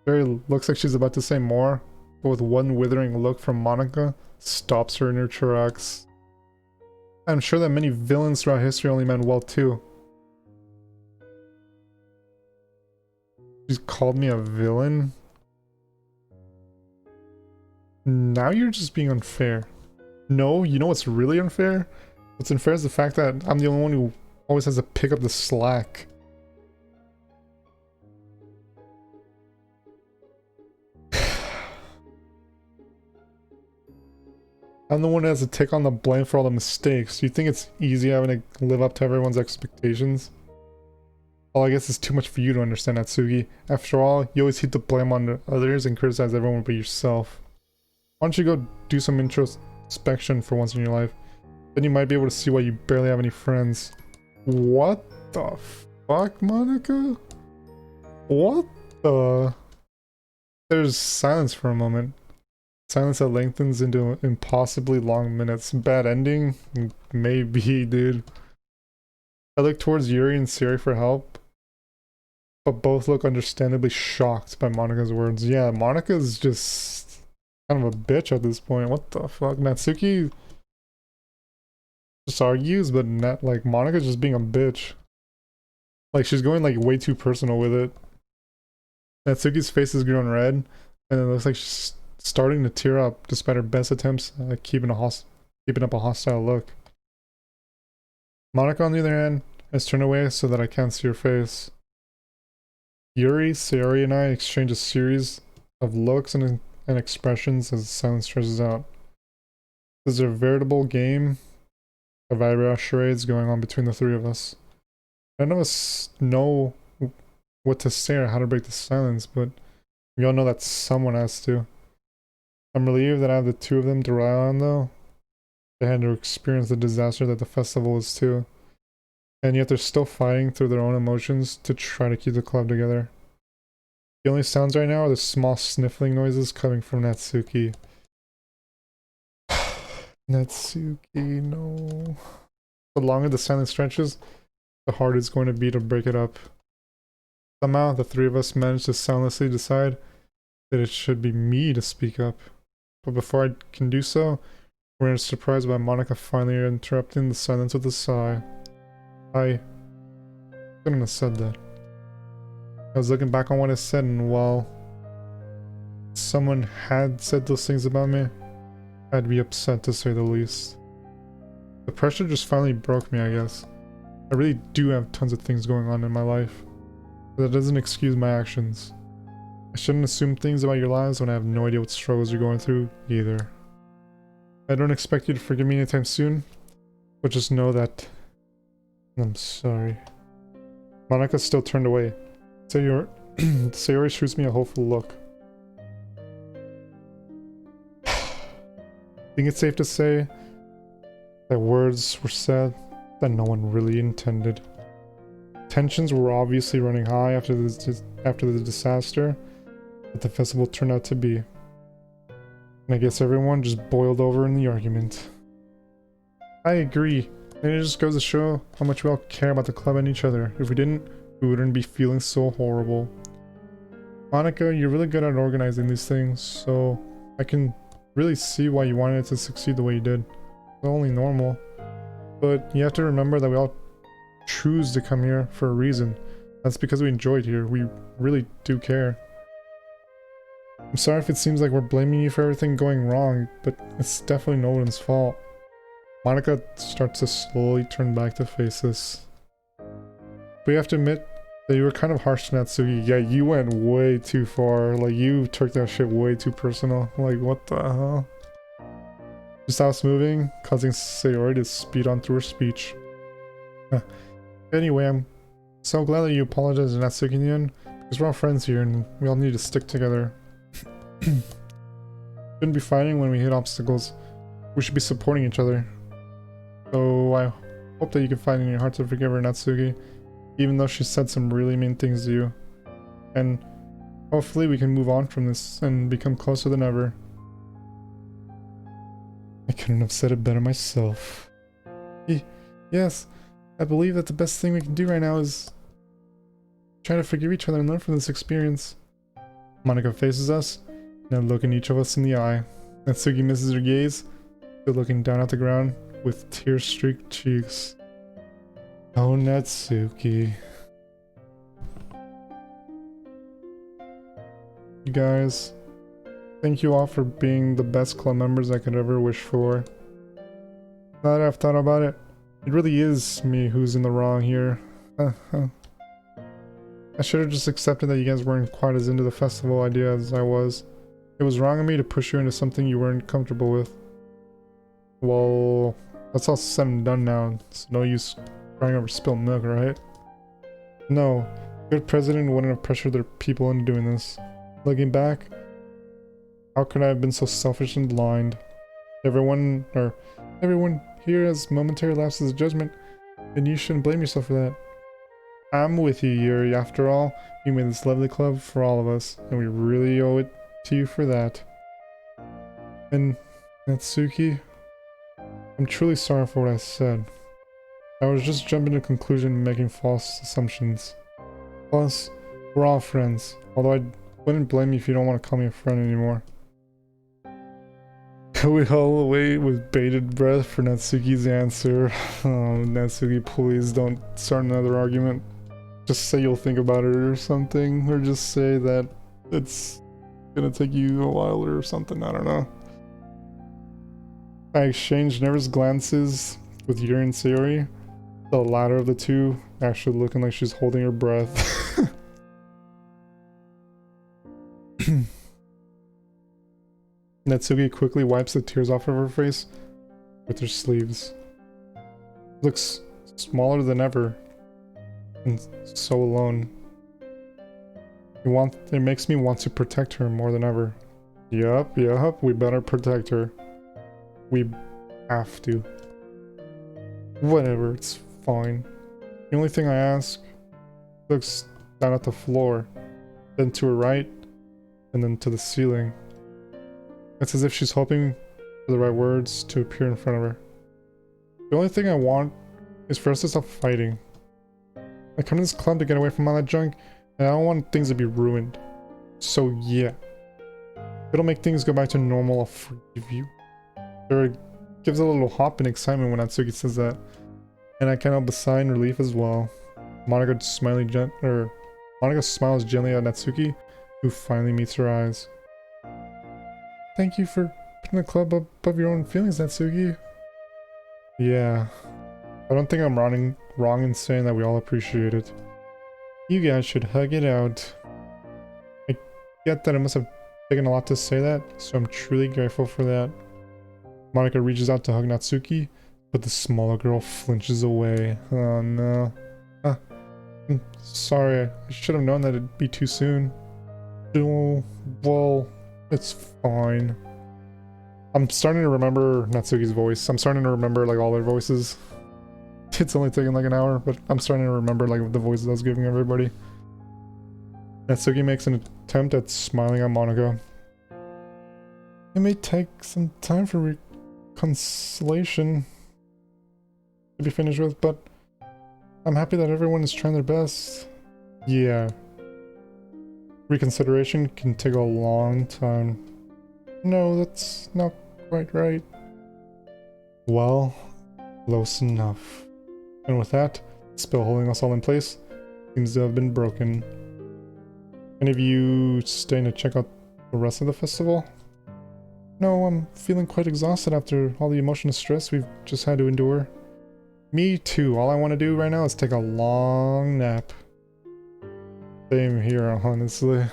A: Jerry looks like she's about to say more, but with one withering look from Monica, stops her in her tracks. I'm sure that many villains throughout history only meant well too. She's called me a villain? Now you're just being unfair. No, you know what's really unfair? What's unfair is the fact that I'm the only one who always has to pick up the slack. I'm the one who has to take on the blame for all the mistakes. Do you think it's easy having to live up to everyone's expectations? Well, I guess it's too much for you to understand, Natsuki. After all, you always heap the blame on others and criticize everyone but yourself. Why don't you go do some introspection for once in your life? Then you might be able to see why you barely have any friends. What the fuck, Monica? What the... There's silence for a moment. Silence that lengthens into impossibly long minutes. Bad ending? Maybe, dude. I look towards Yuri and Siri for help, but both look understandably shocked by Monica's words. Yeah, Monica's just kind of a bitch at this point. What the fuck? Natsuki just argues, but not like Monica's just being a bitch. Like she's going like way too personal with it. Natsuki's face is growing red, and it looks like she's starting to tear up despite her best attempts at keeping up a hostile look. Monica, on the other hand, has turned away so that I can't see her face. Yuri, Sayori, and I exchange a series of looks and expressions as the silence stretches out. There's a veritable game of eyebrow charades going on between the three of us. None of us know what to say or how to break the silence, but we all know that someone has to. I'm relieved that I have the two of them to rely on, though. They had to experience the disaster that the festival is too. And yet they're still fighting through their own emotions to try to keep the club together. The only sounds right now are the small sniffling noises coming from Natsuki. Natsuki, no. The longer the silence stretches, the harder it's going to be to break it up. Somehow, the three of us managed to soundlessly decide that it should be me to speak up. But before I can do so, we're surprised by Monica finally interrupting the silence with a sigh. I couldn't have said that. I was looking back on what I said, and while someone had said those things about me, I'd be upset to say the least. The pressure just finally broke me, I guess. I really do have tons of things going on in my life, but that doesn't excuse my actions. I shouldn't assume things about your lives when I have no idea what struggles you're going through, either. I don't expect you to forgive me anytime soon, but just know that I'm sorry. Monica still turned away. Sayori shoots me a hopeful look. I think it's safe to say that words were said that no one really intended. Tensions were obviously running high after the disaster that the festival turned out to be. And I guess everyone just boiled over in the argument. I agree, and it just goes to show how much we all care about the club and each other. If we didn't, we wouldn't be feeling so horrible. Monica, you're really good at organizing these things, so I can really see why you wanted it to succeed the way you did. It's only normal. But you have to remember that we all choose to come here for a reason. That's because we enjoyed here. We really do care. I'm sorry if it seems like we're blaming you for everything going wrong, but it's definitely no one's fault. Monica starts to slowly turn back to face this. But you have to admit that you were kind of harsh to Natsuki. Yeah, you went way too far. Like, you took that shit way too personal. Like, what the hell? She stops moving, causing Sayori to speed on through her speech. Anyway, I'm so glad that you apologized to Natsuki in the end, because we're all friends here and we all need to stick together. Shouldn't be fighting when we hit obstacles. We should be supporting each other. So I hope that you can find in your heart to forgive her, Natsuki, even though she said some really mean things to you. And hopefully we can move on from this and become closer than ever. I couldn't have said it better myself. Yes, I believe that the best thing we can do right now is try to forgive each other and learn from this experience. Monica faces us, now looking each of us in the eye. Natsuki misses her gaze, still looking down at the ground with tear-streaked cheeks. Oh, Natsuki. You guys, thank you all for being the best club members I could ever wish for. Now that I've thought about it, it really is me who's in the wrong here. I should have just accepted that you guys weren't quite as into the festival idea as I was. It was wrong of me to push you into something you weren't comfortable with. Well, that's all said and done now. It's no use crying over spilled milk, right? No, a good president wouldn't have pressured their people into doing this. Looking back, how could I have been so selfish and blind? Everyone here has momentary lapses of judgment, and you shouldn't blame yourself for that. I'm with you, Yuri. After all, you made this lovely club for all of us, and we really owe it to you for that. And Natsuki, I'm truly sorry for what I said. I was just jumping to conclusion and making false assumptions. Plus, we're all friends, although I wouldn't blame you if you don't want to call me a friend anymore. We all wait with bated breath for Natsuki's answer. Oh, Natsuki, please don't start another argument. Just say you'll think about it or something, or just say that it's gonna take you a while or something, I don't know. I exchanged nervous glances with Yuri and Sayori, the latter of the two actually looking like she's holding her breath. Natsuki quickly wipes the tears off of her face with her sleeves. Looks smaller than ever and so alone. It makes me want to protect her more than ever. Yup, we better protect her. We have to. Whatever, it's fine. The only thing I ask, looks down at the floor, then to her right, and then to the ceiling. It's as if she's hoping for the right words to appear in front of her. The only thing I want is for us to stop fighting. I come to this club to get away from all that junk, and I don't want things to be ruined. So yeah. If it'll make things go back to normal, I'll forgive you. There gives a little hop and excitement when Natsuki says that. And I can't help but sigh in relief as well. Monica smiles gently at Natsuki, who finally meets her eyes. Thank you for putting the club above your own feelings, Natsuki. Yeah. I don't think I'm wrong in saying that we all appreciate it. You guys should hug it out. I get that it must have taken a lot to say that, so I'm truly grateful for that. Monica reaches out to hug Natsuki, but the smaller girl flinches away. Oh no. I'm sorry, I should have known that it'd be too soon. Oh, well, it's fine. I'm starting to remember Natsuki's voice. I'm starting to remember like all their voices. It's only taken like an hour, but I'm starting to remember like the voices I was giving everybody. Natsuki makes an attempt at smiling at Monica. It may take some time for reconciliation to be finished with, but I'm happy that everyone is trying their best. Yeah. Reconsideration can take a long time. No, that's not quite right. Well, close enough. And with that, the spell holding us all in place seems to have been broken. Any of you staying to check out the rest of the festival? No, I'm feeling quite exhausted after all the emotional stress we've just had to endure. Me too. All I want to do right now is take a long nap. Same here, honestly.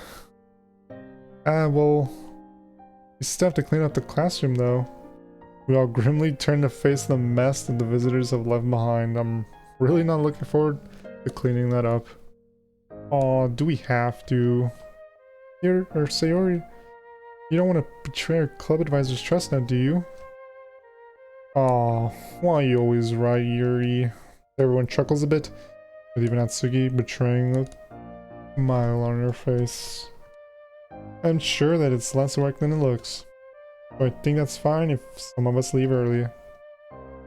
A: Well, we still have to clean up the classroom though. We all grimly turn to face the mess that the visitors have left behind. I'm really not looking forward to cleaning that up. Aw, do we have to? Here, or Sayori, you don't want to betray our club advisor's trust now, do you? Aw, why are you always right, Yuri? Everyone chuckles a bit, with even Natsuki betraying a smile on her face. I'm sure that it's less work than it looks. But I think that's fine if some of us leave early.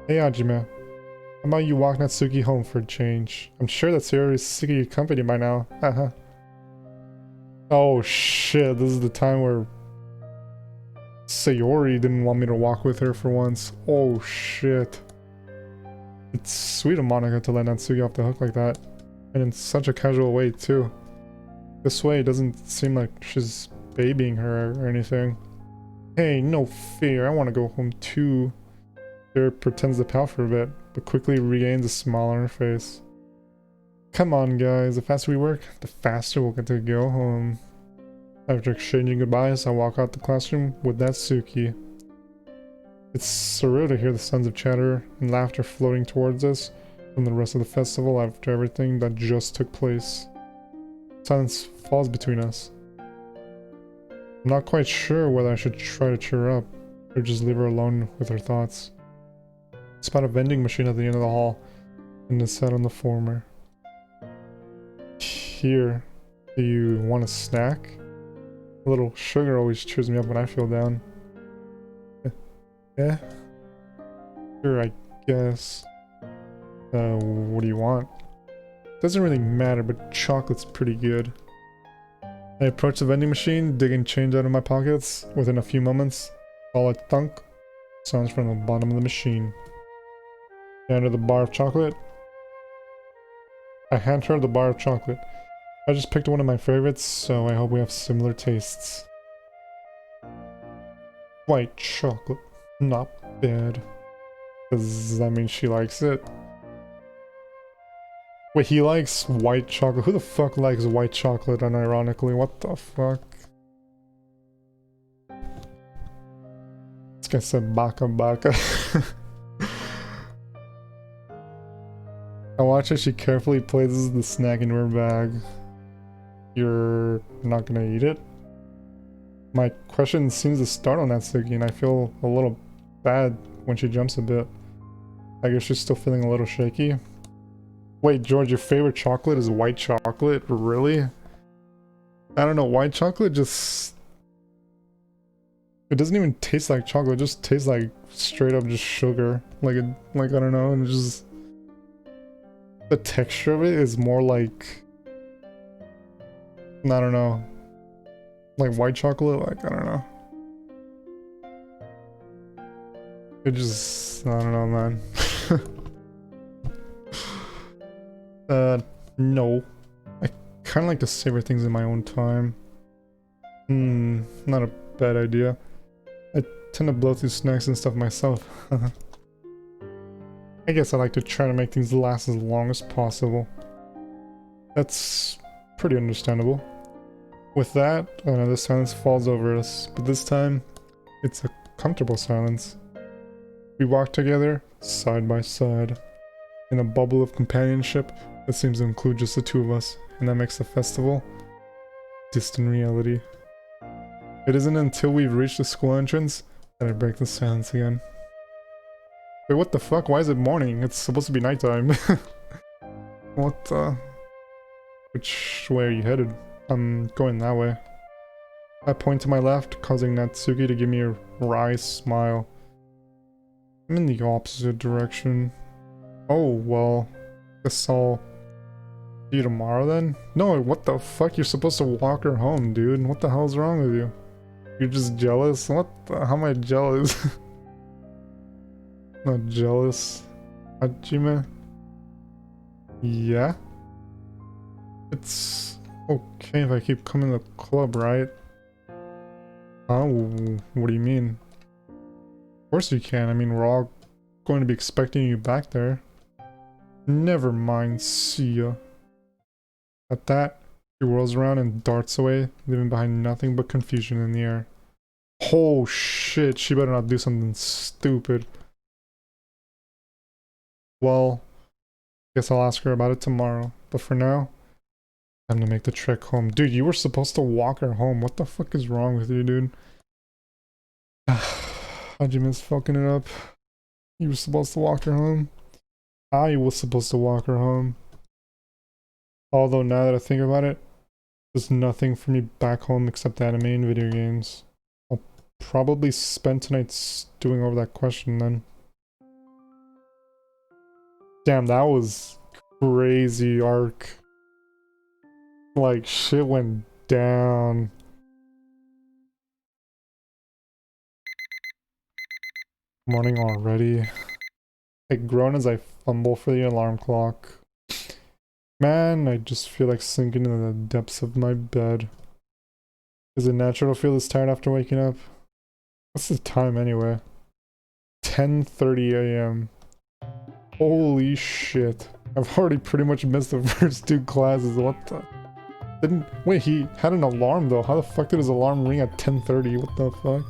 A: Hey Hajime, how about you walk Natsuki home for a change? I'm sure that Sayori is sick of your company by now. Haha. Oh shit, this is the time where Sayori didn't want me to walk with her for once. Oh shit. It's sweet of Monica to let Natsuki off the hook like that. And in such a casual way too. This way it doesn't seem like she's babying her or anything. Hey, no fear, I want to go home too. Sarah pretends to pout for a bit, but quickly regains a smile on her face. Come on guys, the faster we work, the faster we'll get to go home. After exchanging goodbyes, I walk out the classroom with Natsuki. It's surreal to hear the sounds of chatter and laughter floating towards us from the rest of the festival after everything that just took place. Silence falls between us. I'm not quite sure whether I should try to cheer her up or just leave her alone with her thoughts. I spot a vending machine at the end of the hall and decide on the former. Here, do you want a snack? A little sugar always cheers me up when I feel down. Yeah? Sure, I guess. What do you want? Doesn't really matter, but chocolate's pretty good. I approach the vending machine, digging change out of my pockets. Within a few moments, all a thunk sounds from the bottom of the machine. Down to the bar of chocolate. I hand her the bar of chocolate. I just picked one of my favorites, so I hope we have similar tastes. White chocolate. Not bad. Does that mean she likes it? Wait, he likes white chocolate? Who the fuck likes white chocolate unironically? What the fuck? This guy said baka baka. I watch as she carefully places the snack into her bag. You're not gonna eat it? My question seems to startle Natsuki, and I feel a little bad when she jumps a bit. I guess she's still feeling a little shaky. Wait, George, your favorite chocolate is white chocolate? Really? I don't know, white chocolate just... It doesn't even taste like chocolate, it just tastes like straight up just sugar. Like, I don't know, and just... The texture of it is more like... I don't know. Like white chocolate, like, I don't know. It just... I don't know, man. No. I kind of like to savor things in my own time. Not a bad idea. I tend to blow through snacks and stuff myself. I guess I like to try to make things last as long as possible. That's pretty understandable. With that, another silence falls over us, but this time, it's a comfortable silence. We walk together, side by side, in a bubble of companionship that seems to include just the two of us, and that makes the festival distant reality. It isn't until we've reached the school entrance that I break the silence again. Wait, what the fuck? Why is it morning? It's supposed to be nighttime. What the... Which way are you headed? I'm going that way. I point to my left, causing Natsuki to give me a wry smile. I'm in the opposite direction. Oh, well, guess I'll see you tomorrow then? No, what the fuck? You're supposed to walk her home, dude. What the hell's wrong with you? You're just jealous? What the... How am I jealous? Not jealous. Hajime? Yeah? It's okay if I keep coming to the club, right? Oh, what do you mean? Of course you can. I mean, we're all going to be expecting you back there. Never mind, see ya. At that, he whirls around and darts away, leaving behind nothing but confusion in the air. Oh shit, she better not do something stupid. Well, guess I'll ask her about it tomorrow. But for now, time to make the trek home. Dude, you were supposed to walk her home. What the fuck is wrong with you, dude? Hajime's fucking it up. You were supposed to walk her home. I was supposed to walk her home. Although now that I think about it, there's nothing for me back home except anime and video games. I'll probably spend tonight stewing over that question then. Damn, that was crazy arc. Like, shit went down. Morning already. I groan as I fumble for the alarm clock. Man, I just feel like sinking into the depths of my bed. Is it natural to feel this tired after waking up? What's the time anyway? 10:30 a.m. Holy shit. I've already pretty much missed the first two classes. What the... Wait, he had an alarm though. How the fuck did his alarm ring at 10:30? What the fuck?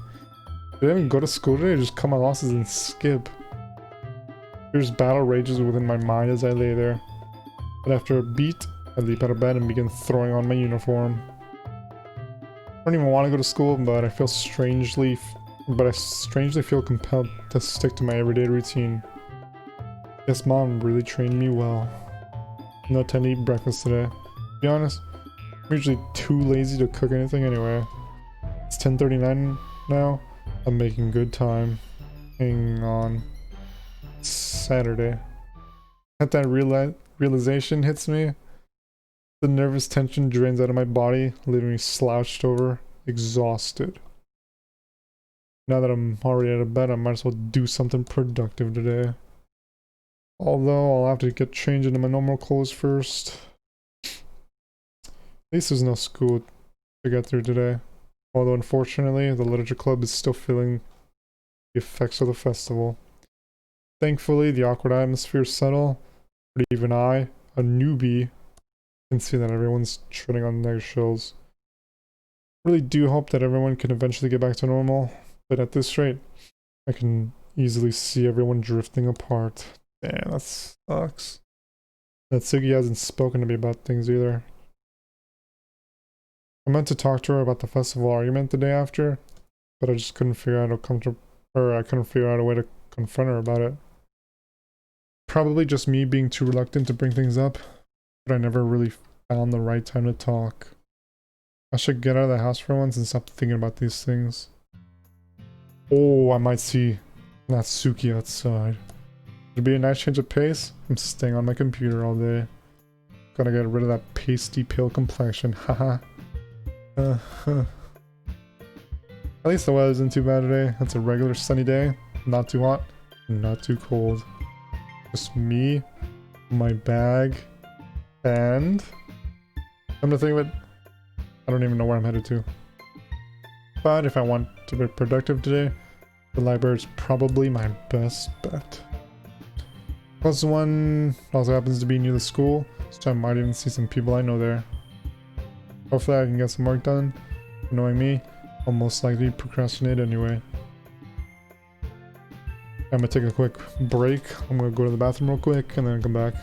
A: Did I even go to school today or just cut my losses and skip? Fierce battle rages within my mind as I lay there. But after a beat, I leap out of bed and begin throwing on my uniform. I don't even want to go to school, but I strangely feel compelled to stick to my everyday routine. Yes, mom really trained me well. No time to eat breakfast today. To be honest, I'm usually too lazy to cook anything anyway. It's 10:39 now. I'm making good time. Hang on. It's Saturday. At that realization hits me, the nervous tension drains out of my body, leaving me slouched over, exhausted. Now that I'm already out of bed, I might as well do something productive today. Although I'll have to get changed into my normal clothes first. At least there's no school to get through today. Although unfortunately, the literature club is still feeling the effects of the festival. Thankfully, the awkward atmosphere is subtle, but even I, a newbie, can see that everyone's treading on eggshells. Really do hope that everyone can eventually get back to normal, but at this rate, I can easily see everyone drifting apart. Damn, that sucks. Natsuki hasn't spoken to me about things either. I meant to talk to her about the festival argument the day after, but I just couldn't figure out a way to confront her about it. probably just me being too reluctant to bring things up, but I never really found the right time to talk. I should get out of the house for once and stop thinking about these things. Oh, I might see Natsuki outside. It'd be a nice change of pace. I'm staying on my computer all day. Gotta get rid of that pasty pale complexion, haha. At least the weather isn't too bad today. It's a regular sunny day. Not too hot, not too cold. Just me, my bag, and... come to think of it, I don't even know where I'm headed to. But if I want to be productive today, the library is probably my best bet. Plus one also happens to be near the school, so I might even see some people I know there. Hopefully I can get some work done. Knowing me, I'll most likely procrastinate anyway. I'm gonna take a quick break. I'm gonna go to the bathroom real quick and then come back.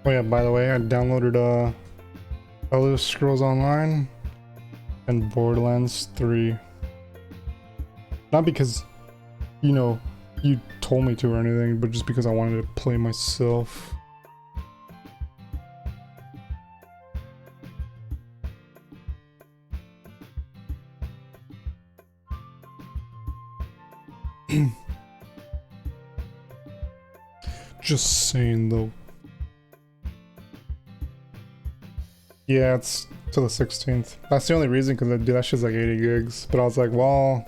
A: Oh yeah, by the way, I downloaded Elder Scrolls Online and Borderlands 3. Not because, you know, you told me to or anything, but just because I wanted to play myself. Just saying though. Yeah, it's to the 16th. That's the only reason, because that shit's like 80 gigs. But I was like, well,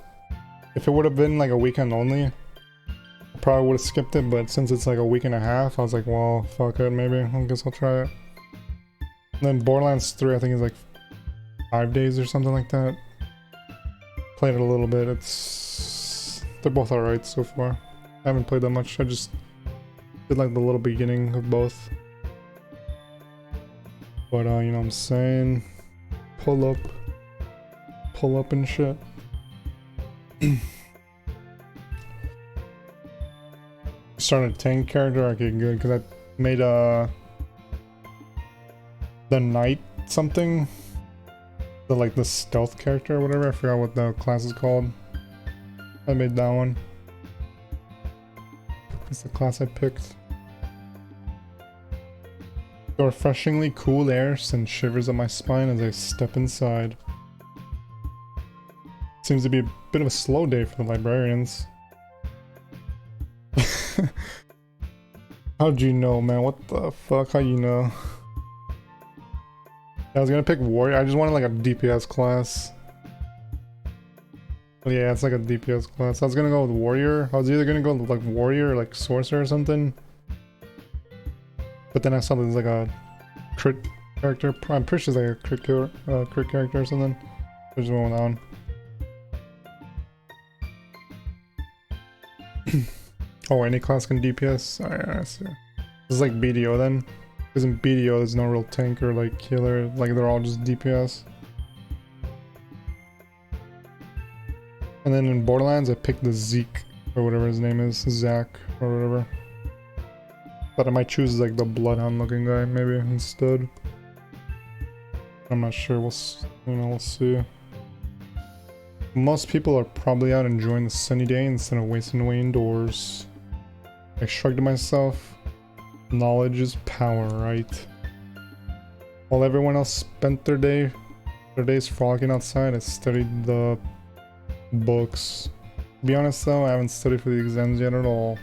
A: if it would have been like a weekend only, I probably would have skipped it. But since it's like a week and a half, I was like, well, fuck it, maybe. I guess I'll try it. And then Borderlands 3, I think is like 5 days or something like that. Played it a little bit. They're both alright so far. I haven't played that much. I just did like the little beginning of both. But you know what I'm saying? Pull up and shit. Starting a tank character, okay, good, because I made the knight something, the stealth character or whatever. I forgot what the class is called. I made that one. It's the class I picked. The refreshingly cool air sends shivers up my spine as I step inside. Seems to be a bit of a slow day for the librarians. How'd you know, man? What the fuck? How you know? I was gonna pick warrior. I just wanted like a DPS class. But yeah, it's like a DPS class. I was gonna go with warrior. I was either gonna go with like warrior or like sorcerer or something. But then I saw there's like a crit character. I'm pretty sure it's like a crit character or something. I just went with that one. Oh, any class can DPS? Oh, yeah, I see. This is like BDO then? Because in BDO there's no real tank or like healer. Like they're all just DPS. And then in Borderlands I picked the Zeke or whatever his name is. Zach or whatever. But I might choose like the bloodhound looking guy maybe instead. I'm not sure. We'll see. Most people are probably out enjoying the sunny day instead of wasting away indoors. I shrugged to myself. Knowledge is power, right? While everyone else spent their days frolicking outside, I studied the books. To be honest though, I haven't studied for the exams yet at all.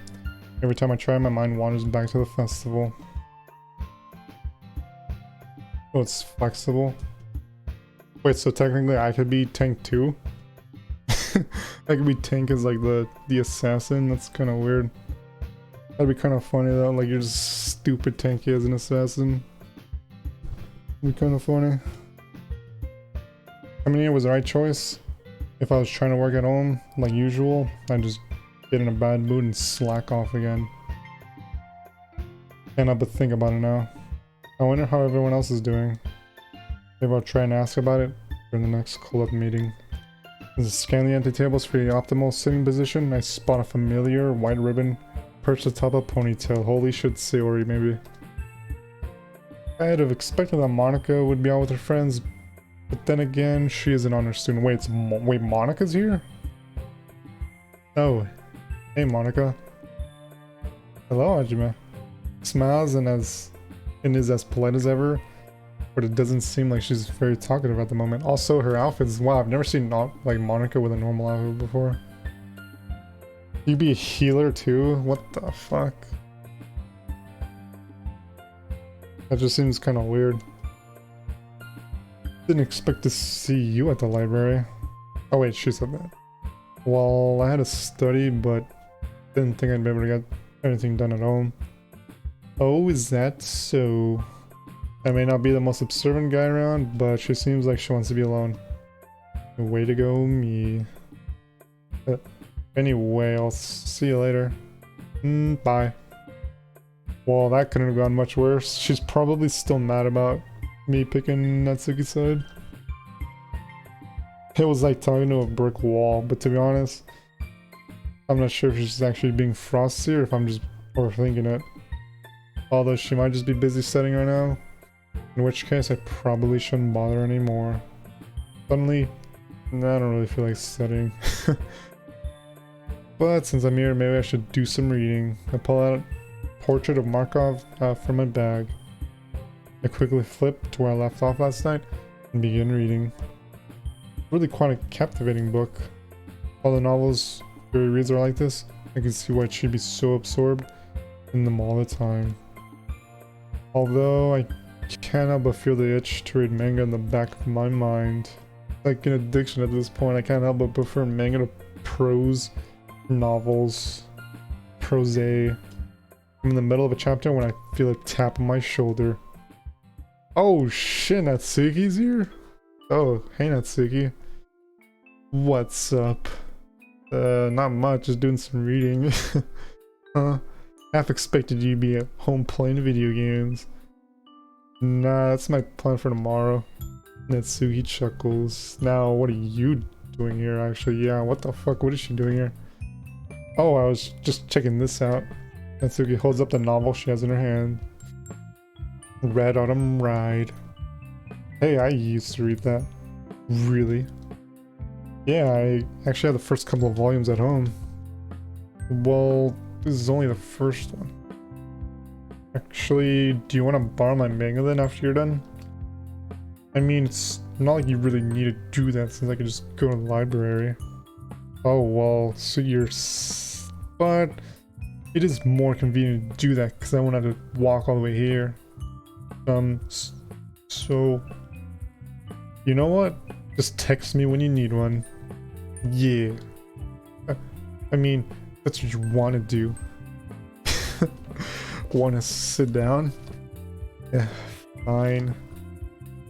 A: Every time I try, my mind wanders back to the festival. Oh, it's flexible. Wait, so technically I could be tank too? I could be tank as like the assassin? That's kind of weird. That'd be kind of funny though, like you're just stupid tanky as an assassin. That'd be kind of funny. Coming here was the right choice. If I was trying to work at home, like usual, I'd just get in a bad mood and slack off again. Can't help but think about it now. I wonder how everyone else is doing. Maybe I'll try and ask about it during the next club meeting. As I scan the empty tables for the optimal sitting position, I spot a familiar white ribbon perched atop a ponytail. Holy shit, Sayori, maybe. I'd have expected that Monica would be out with her friends, but then again, she is an honor student. Wait, wait, Monica's here? Oh, hey Monica. Hello, Hajime. Smiles and is as polite as ever, but it doesn't seem like she's very talkative at the moment. Also, her outfits, wow, I've never seen like Monica with a normal outfit before. You be a healer too? What the fuck? That just seems kind of weird. Didn't expect to see you at the library. Oh wait, she said that. Well, I had to study, but didn't think I'd be able to get anything done at home. Oh, is that so? I may not be the most observant guy around, but she seems like she wants to be alone. Way to go, me. Anyway, I'll see you later. Bye. Well, that couldn't have gone much worse. She's probably still mad about me picking Natsuki's side. It was like talking to a brick wall, but to be honest, I'm not sure if she's actually being frosty or if I'm just overthinking it. Although she might just be busy studying right now, in which case I probably shouldn't bother anymore. Suddenly, I don't really feel like studying. But since I'm here, maybe I should do some reading. I pull out a portrait of Markov from my bag. I quickly flip to where I left off last night and begin reading. Really quite a captivating book. All the novels Yuri reads are like this. I can see why she'd be so absorbed in them all the time. Although I can't help but feel the itch to read manga in the back of my mind. Like an addiction at this point, I can't help but prefer manga to prose novels. Prose. I'm in the middle of a chapter when I feel a tap on my shoulder. Oh shit, Natsuki's here? Oh, hey Natsuki. What's up? Not much, just doing some reading. Half expected you to be at home playing video games. Nah, that's my plan for tomorrow. Natsuki chuckles. Now, what are you doing here actually? Yeah, what the fuck, what is she doing here? Oh, I was just checking this out. Natsuki holds up the novel she has in her hand. Red Autumn Ride. Hey, I used to read that. Really? Yeah, I actually have the first couple of volumes at home. Well, this is only the first one. Actually, do you want to borrow my manga then after you're done? I mean, it's not like you really need to do that since I can just go to the library. Oh, well, so you're... But it is more convenient to do that because I won't have to walk all the way here. So... You know what? Just text me when you need one. Yeah. I mean, that's what you want to do. Want to sit down? Yeah, fine.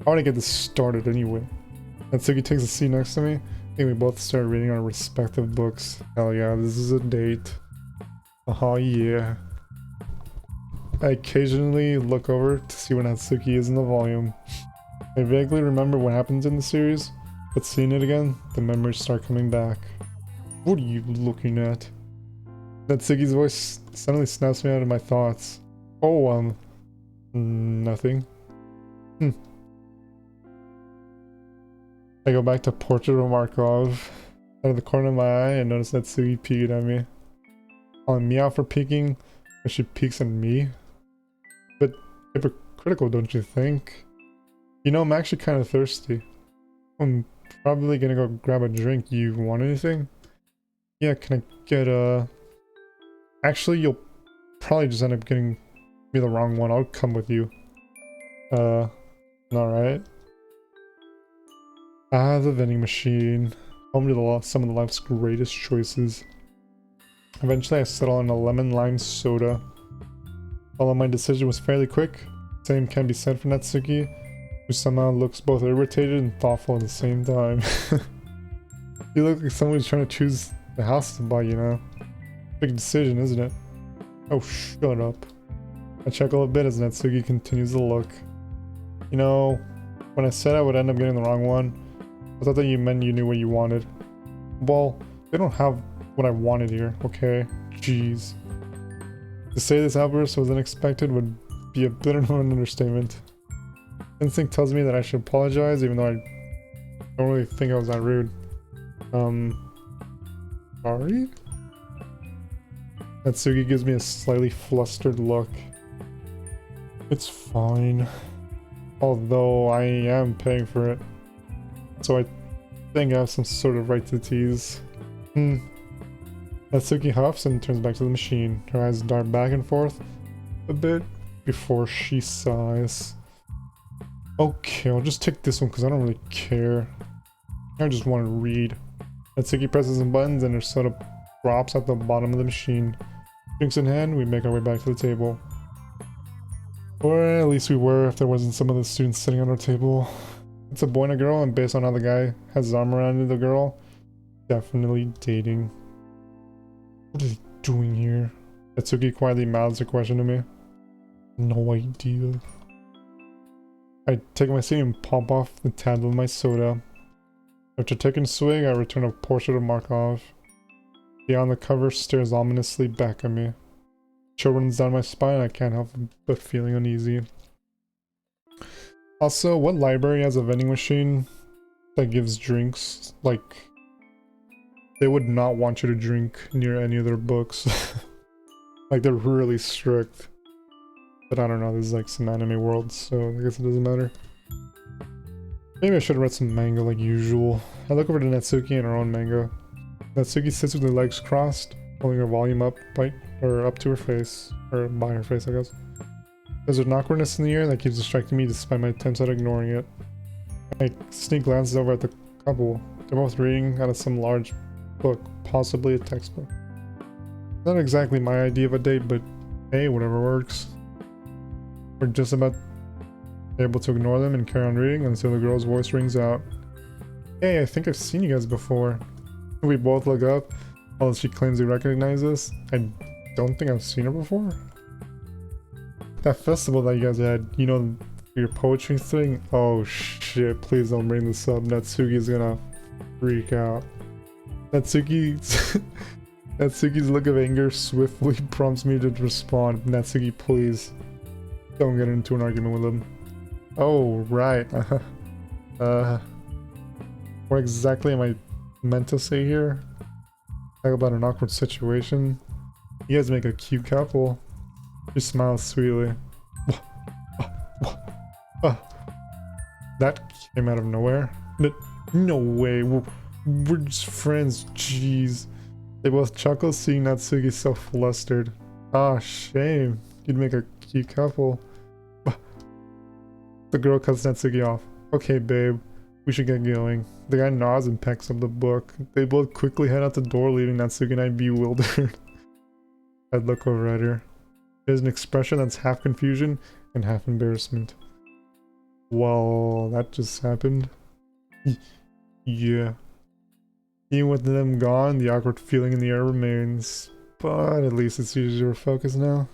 A: I want to get this started anyway. Natsuki takes a seat next to me. I think we both start reading our respective books. Hell yeah, this is a date. Oh yeah. I occasionally look over to see where Natsuki is in the volume. I vaguely remember what happens in the series, but seeing it again, the memories start coming back. What are you looking at? Natsuki's voice suddenly snaps me out of my thoughts. Oh, nothing. I go back to Portrait of Markov. Out of the corner of my eye, and notice that Sugi peeked at me. Calling me out for peeking, but she peeks at me. But hypocritical, don't you think? You know, I'm actually kind of thirsty. I'm probably gonna go grab a drink. You want anything? Yeah, can I get a... Actually, you'll probably just end up getting me the wrong one. I'll come with you. Alright. Ah, the vending machine. Home to some of the life's greatest choices. Eventually I settle on a lemon lime soda. Although my decision was fairly quick, same can be said for Natsuki, who somehow looks both irritated and thoughtful at the same time. You look like someone who's trying to choose the house to buy, you know? Big decision, isn't it? Oh, shut up. I chuckle a bit as Natsuki continues to look. You know, when I said I would end up getting the wrong one, I thought that you meant you knew what you wanted. Well, they don't have what I wanted here, okay? Jeez. To say this outburst was unexpected would be a bit of an understatement. Instinct tells me that I should apologize, even though I don't really think I was that rude. Sorry? Natsuki gives me a slightly flustered look. It's fine. Although I am paying for it. So I think I have some sort of right to tease. Natsuki huffs and turns back to the machine. Her eyes dart back and forth a bit before she sighs. Okay, I'll just take this one because I don't really care. I just want to read. Natsuki presses some buttons and her soda drops at the bottom of the machine. Drinks in hand, we make our way back to the table. Or at least we were if there wasn't some of the students sitting on our table. It's a boy and a girl, and based on how the guy has his arm around the girl, definitely dating. What is he doing here? Natsuki quietly mouths a question to me. No idea. I take my seat and pop off the tab of my soda. After taking a swig, I return a Portrait of Markov. The on the cover stares ominously back at me. Chill runs down my spine, I can't help but feeling uneasy. Also, what library has a vending machine that gives drinks? Like, they would not want you to drink near any of their books. Like, they're really strict. But I don't know, this is like some anime world, so I guess it doesn't matter. Maybe I should have read some manga like usual. I look over to Natsuki and her own manga. Natsuki sits with her legs crossed, holding her volume up up to her face, or by her face, I guess. There's an awkwardness in the air that keeps distracting me despite my attempts at ignoring it. I sneak glances over at the couple. They're both reading out of some large book, possibly a textbook. Not exactly my idea of a date, but hey, whatever works. We're just about able to ignore them and carry on reading until the girl's voice rings out. Hey, I think I've seen you guys before. We both look up, although she claims to recognize us. I don't think I've seen her before. That festival that you guys had, you know, your poetry thing? Oh shit, please don't bring this up. Natsuki's gonna freak out. Natsuki's look of anger swiftly prompts me to respond. Natsuki, please. Don't get into an argument with him. Oh, right. What exactly am I meant to say here? Talk about an awkward situation. You guys make a cute couple. She smiles sweetly. That came out of nowhere. But no way. We're just friends. Jeez. They both chuckle seeing Natsuki so flustered. Ah, shame. You'd make a cute couple. The girl cuts Natsuki off. Okay, babe. We should get going. The guy nods and picks up the book. They both quickly head out the door, leaving Natsuki and I bewildered. I look over at her. There's an expression that's half confusion and half embarrassment. Well, that just happened. Yeah. Even with them gone, the awkward feeling in the air remains. But at least it's easier to focus now.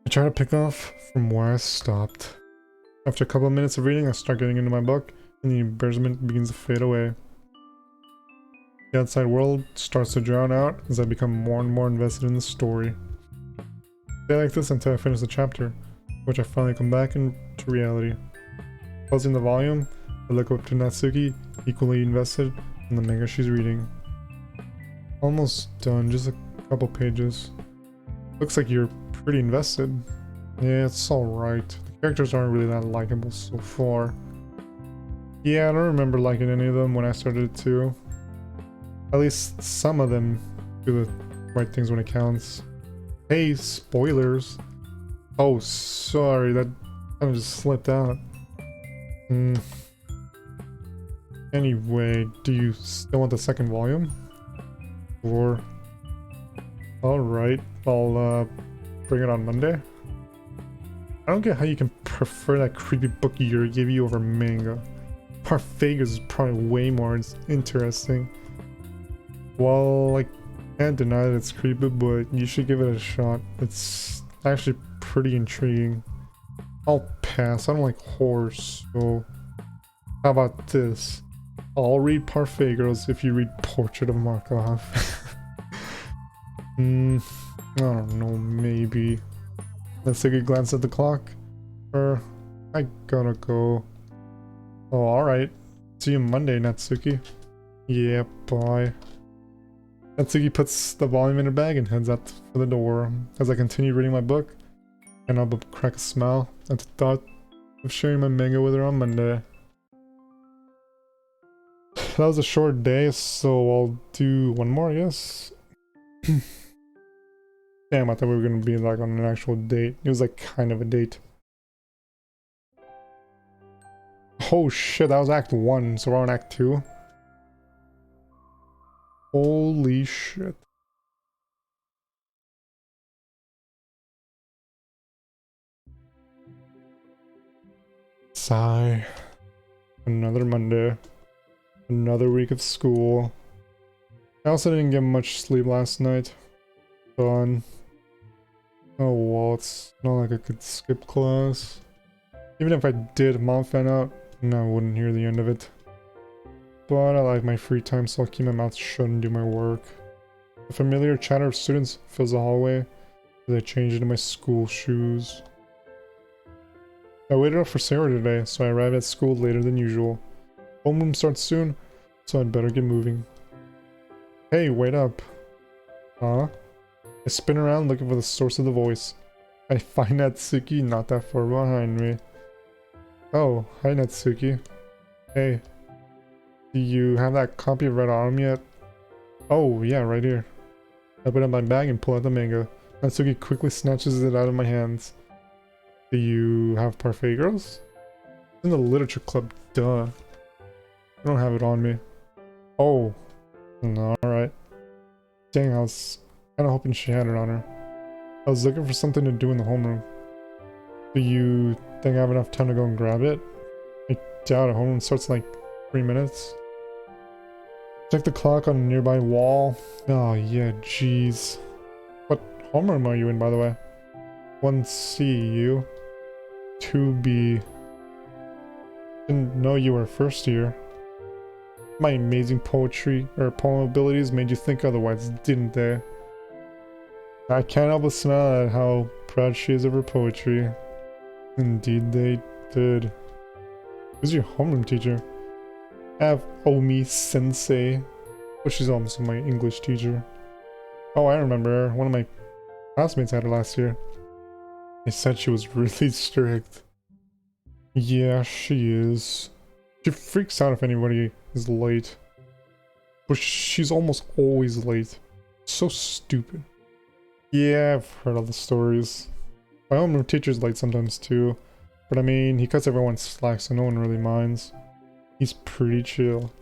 A: I try to pick off from where I stopped. After a couple of minutes of reading, I start getting into my book, and the embarrassment begins to fade away. The outside world starts to drown out as I become more and more invested in the story. Stay like this until I finish the chapter, which I finally come back into reality. Closing the volume, I look up to Natsuki, equally invested in the manga she's reading. Almost done, just a couple pages. Looks like you're pretty invested. Yeah, it's alright. The characters aren't really that likable so far. Yeah, I don't remember liking any of them when I started it too. At least some of them do the right things when it counts. Hey, spoilers! Oh, sorry, that kind of just slipped out. Anyway, do you still want the second volume? Or... Alright, I'll bring it on Monday. I don't get how you can prefer that creepy book Yurigiri over manga. Parfagas is probably way more interesting. Well, I can't deny that it's creepy, but you should give it a shot. It's actually pretty intriguing. I'll pass, I don't like horror, so... How about this? I'll read Parfait Girls if you read Portrait of Markov. I don't know, maybe. Let's take a glance at the clock. I gotta go. Oh, alright. See you Monday, Natsuki. Yeah, bye. Natsuki puts the volume in her bag and heads out for the door. As I continue reading my book, and I'll crack a smile at the thought of sharing my manga with her on Monday. That was a short day, so I'll do one more, I guess. Damn, I thought we were gonna be like on an actual date. It was like kind of a date. Oh shit, that was Act 1, so we're on Act 2. Holy shit. Sigh. Another Monday. Another week of school. I also didn't get much sleep last night. Fun. Oh well, it's not like I could skip class. Even if I did, Mom found out, and I wouldn't hear the end of it. But I like my free time, so I'll keep my mouth shut and do my work. The familiar chatter of students fills the hallway as I change into my school shoes. I waited up for Sarah today, so I arrived at school later than usual. Homeroom starts soon, so I'd better get moving. Hey, wait up. Huh? I spin around looking for the source of the voice. I find Natsuki not that far behind me. Oh, hi Natsuki. Hey. Do you have that copy of Red Autumn yet? Oh, yeah, right here. I open up my bag and pull out the manga. Natsuki quickly snatches it out of my hands. Do you have Parfait Girls? It's in the literature club, duh. I don't have it on me. Oh. Alright. Dang, I was kinda hoping she had it on her. I was looking for something to do in the homeroom. Do you think I have enough time to go and grab it? I doubt it. Homeroom starts in like 3 minutes. Check the clock on a nearby wall. Oh yeah, jeez. What homeroom are you in, by the way? 1C, you? 2B. Didn't know you were first year. My amazing poetry or poem abilities made you think otherwise, didn't they? I can't help but smile at how proud she is of her poetry. Indeed they did. Who's your homeroom teacher? I have Omi Sensei. But she's also my English teacher. Oh, I remember her. One of my classmates had her last year. They said she was really strict. Yeah, she is. She freaks out if anybody is late. But she's almost always late. So stupid. Yeah, I've heard all the stories. My homeroom teacher's late sometimes too. But I mean, he cuts everyone slack so no one really minds. He's pretty chill.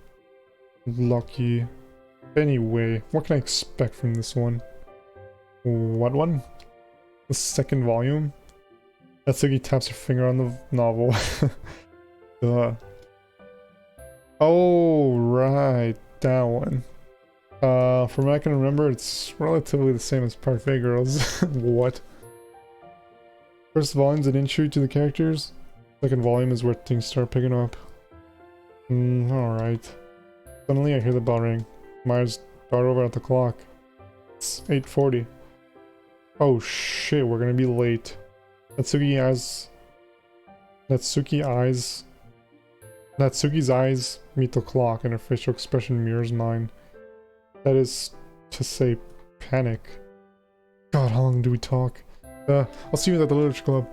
A: Lucky. Anyway, what can I expect from this one? What one? The second volume? Natsuki taps her finger on the novel. Oh, right. That one. From what I can remember, it's relatively the same as Parfait Girls. What? First volume's an intro to the characters. Second volume is where things start picking up. Alright. Suddenly I hear the bell ring. Myers dart over at the clock. It's 8:40. Oh shit, we're gonna be late. Natsuki eyes... Natsuki's eyes meet the clock and her facial expression mirrors mine. That is to say, panic. God, how long do we talk? I'll see you at the Literature Club.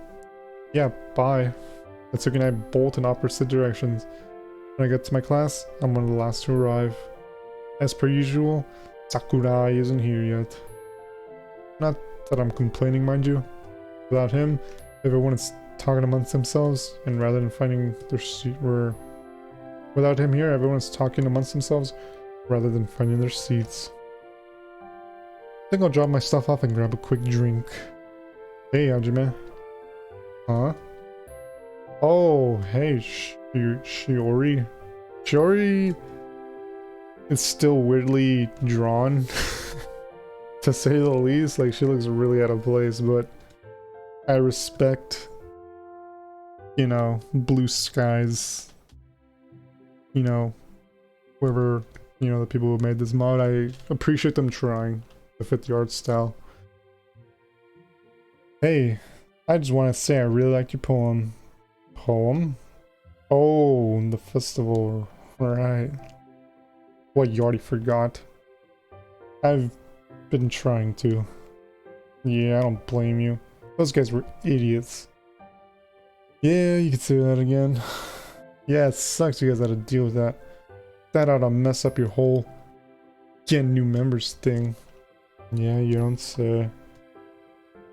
A: Yeah, bye. Natsuki and I bolt in opposite directions. When I get to my class, I'm one of the last to arrive. As per usual, Sakurai isn't here yet. Not that I'm complaining, mind you. Without him, everyone is talking amongst themselves, and rather than finding their seat, without him here, everyone's talking amongst themselves, rather than finding their seats. I think I'll drop my stuff off and grab a quick drink. Hey, Hajime. Huh? Oh, hey, Shiori. Shiori is still weirdly drawn, to say the least. Like, she looks really out of place, but I respect, you know, Blue Skies, you know, whoever, you know, the people who made this mod. I appreciate them trying to fit the art style. Hey, I just want to say I really liked your poem. Poem? Oh, the festival, right. What, you already forgot? I've been trying to. Yeah, I don't blame you. Those guys were idiots. Yeah, you can say that again. Yeah, it sucks you guys had to deal with that. That ought to mess up your whole getting new members thing. Yeah, you don't say.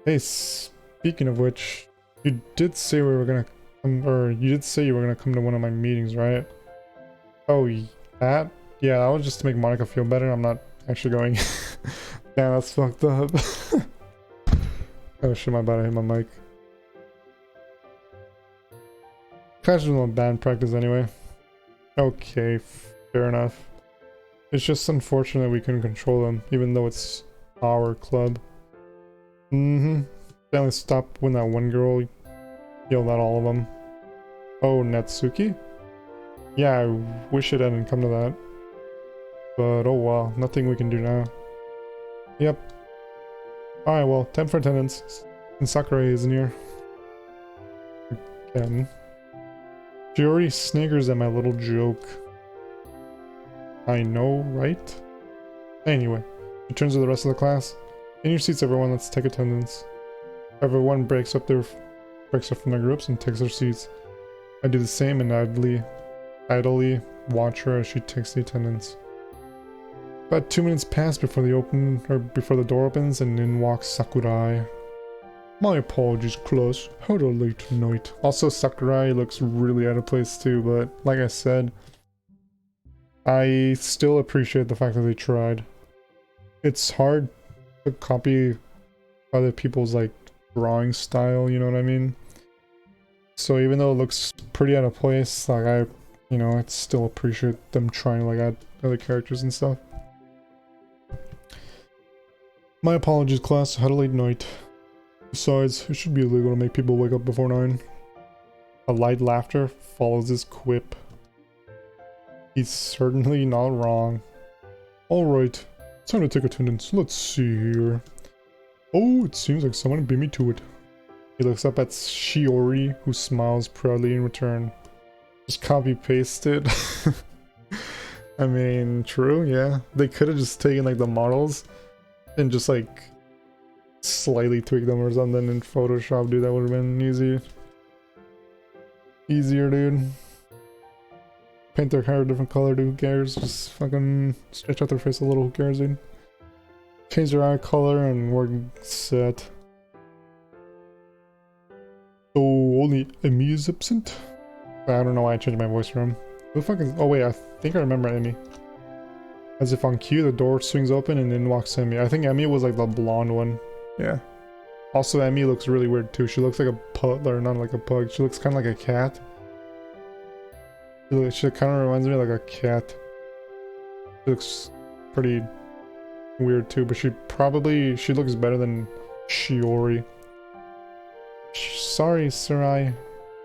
A: Hey, speaking of which, you did say we were gonna come, or you did say you were gonna come to one of my meetings, right? Oh, that? Yeah, that was just to make Monica feel better. I'm not actually going. Damn, that's fucked up. Oh shit, my bad, I hit my mic. Clash is not bad practice anyway. Okay, fair enough. It's just unfortunate we couldn't control them, even though it's our club. Finally stop when that one girl yelled at all of them. Oh, Natsuki? Yeah, I wish it hadn't come to that. But oh well, nothing we can do now. Yep. Alright, well, time for attendance. And Sakurai isn't here. Again. She already sniggers at my little joke. I know, right? Anyway, she turns to the rest of the class. In your seats, everyone, let's take attendance. Everyone breaks up from their groups and takes their seats. I do the same and idly watch her as she takes the attendance. About 2 minutes pass before the door opens and in walks Sakurai. My apologies, class. Had a late night. Also, Sakurai looks really out of place too, but like I said, I still appreciate the fact that they tried. It's hard to copy other people's like drawing style, you know what I mean? So even though it looks pretty out of place, like I still appreciate them trying to like add other characters and stuff. My apologies, class. Had a late night. Besides, it should be illegal to make people wake up before 9. A light laughter follows this quip. He's certainly not wrong. Alright, time to take attendance. Let's see here. Oh, it seems like someone beat me to it. He looks up at Shiori, who smiles proudly in return. Just copy-pasted. I mean, true, yeah. They could have just taken like the models and just like slightly tweak them or something in Photoshop, dude. That would have been easier, dude. Paint their hair a different color, dude. Who cares? Just fucking stretch out their face a little. Who cares, dude? Change their eye color and we're set. So only Emmy is absent? I don't know why I changed my voice for him. Who the fuck is? Oh wait, I think I remember Emmy. As if on cue, the door swings open and in walks Emmy. I think Emmy was like the blonde one. Yeah. Also, Emmy looks really weird too. She looks like a pug, or not like a pug. She looks kind of like a cat. She kind of reminds me like a cat. She looks pretty weird too, but she looks better than Shiori. Sorry, Sarai.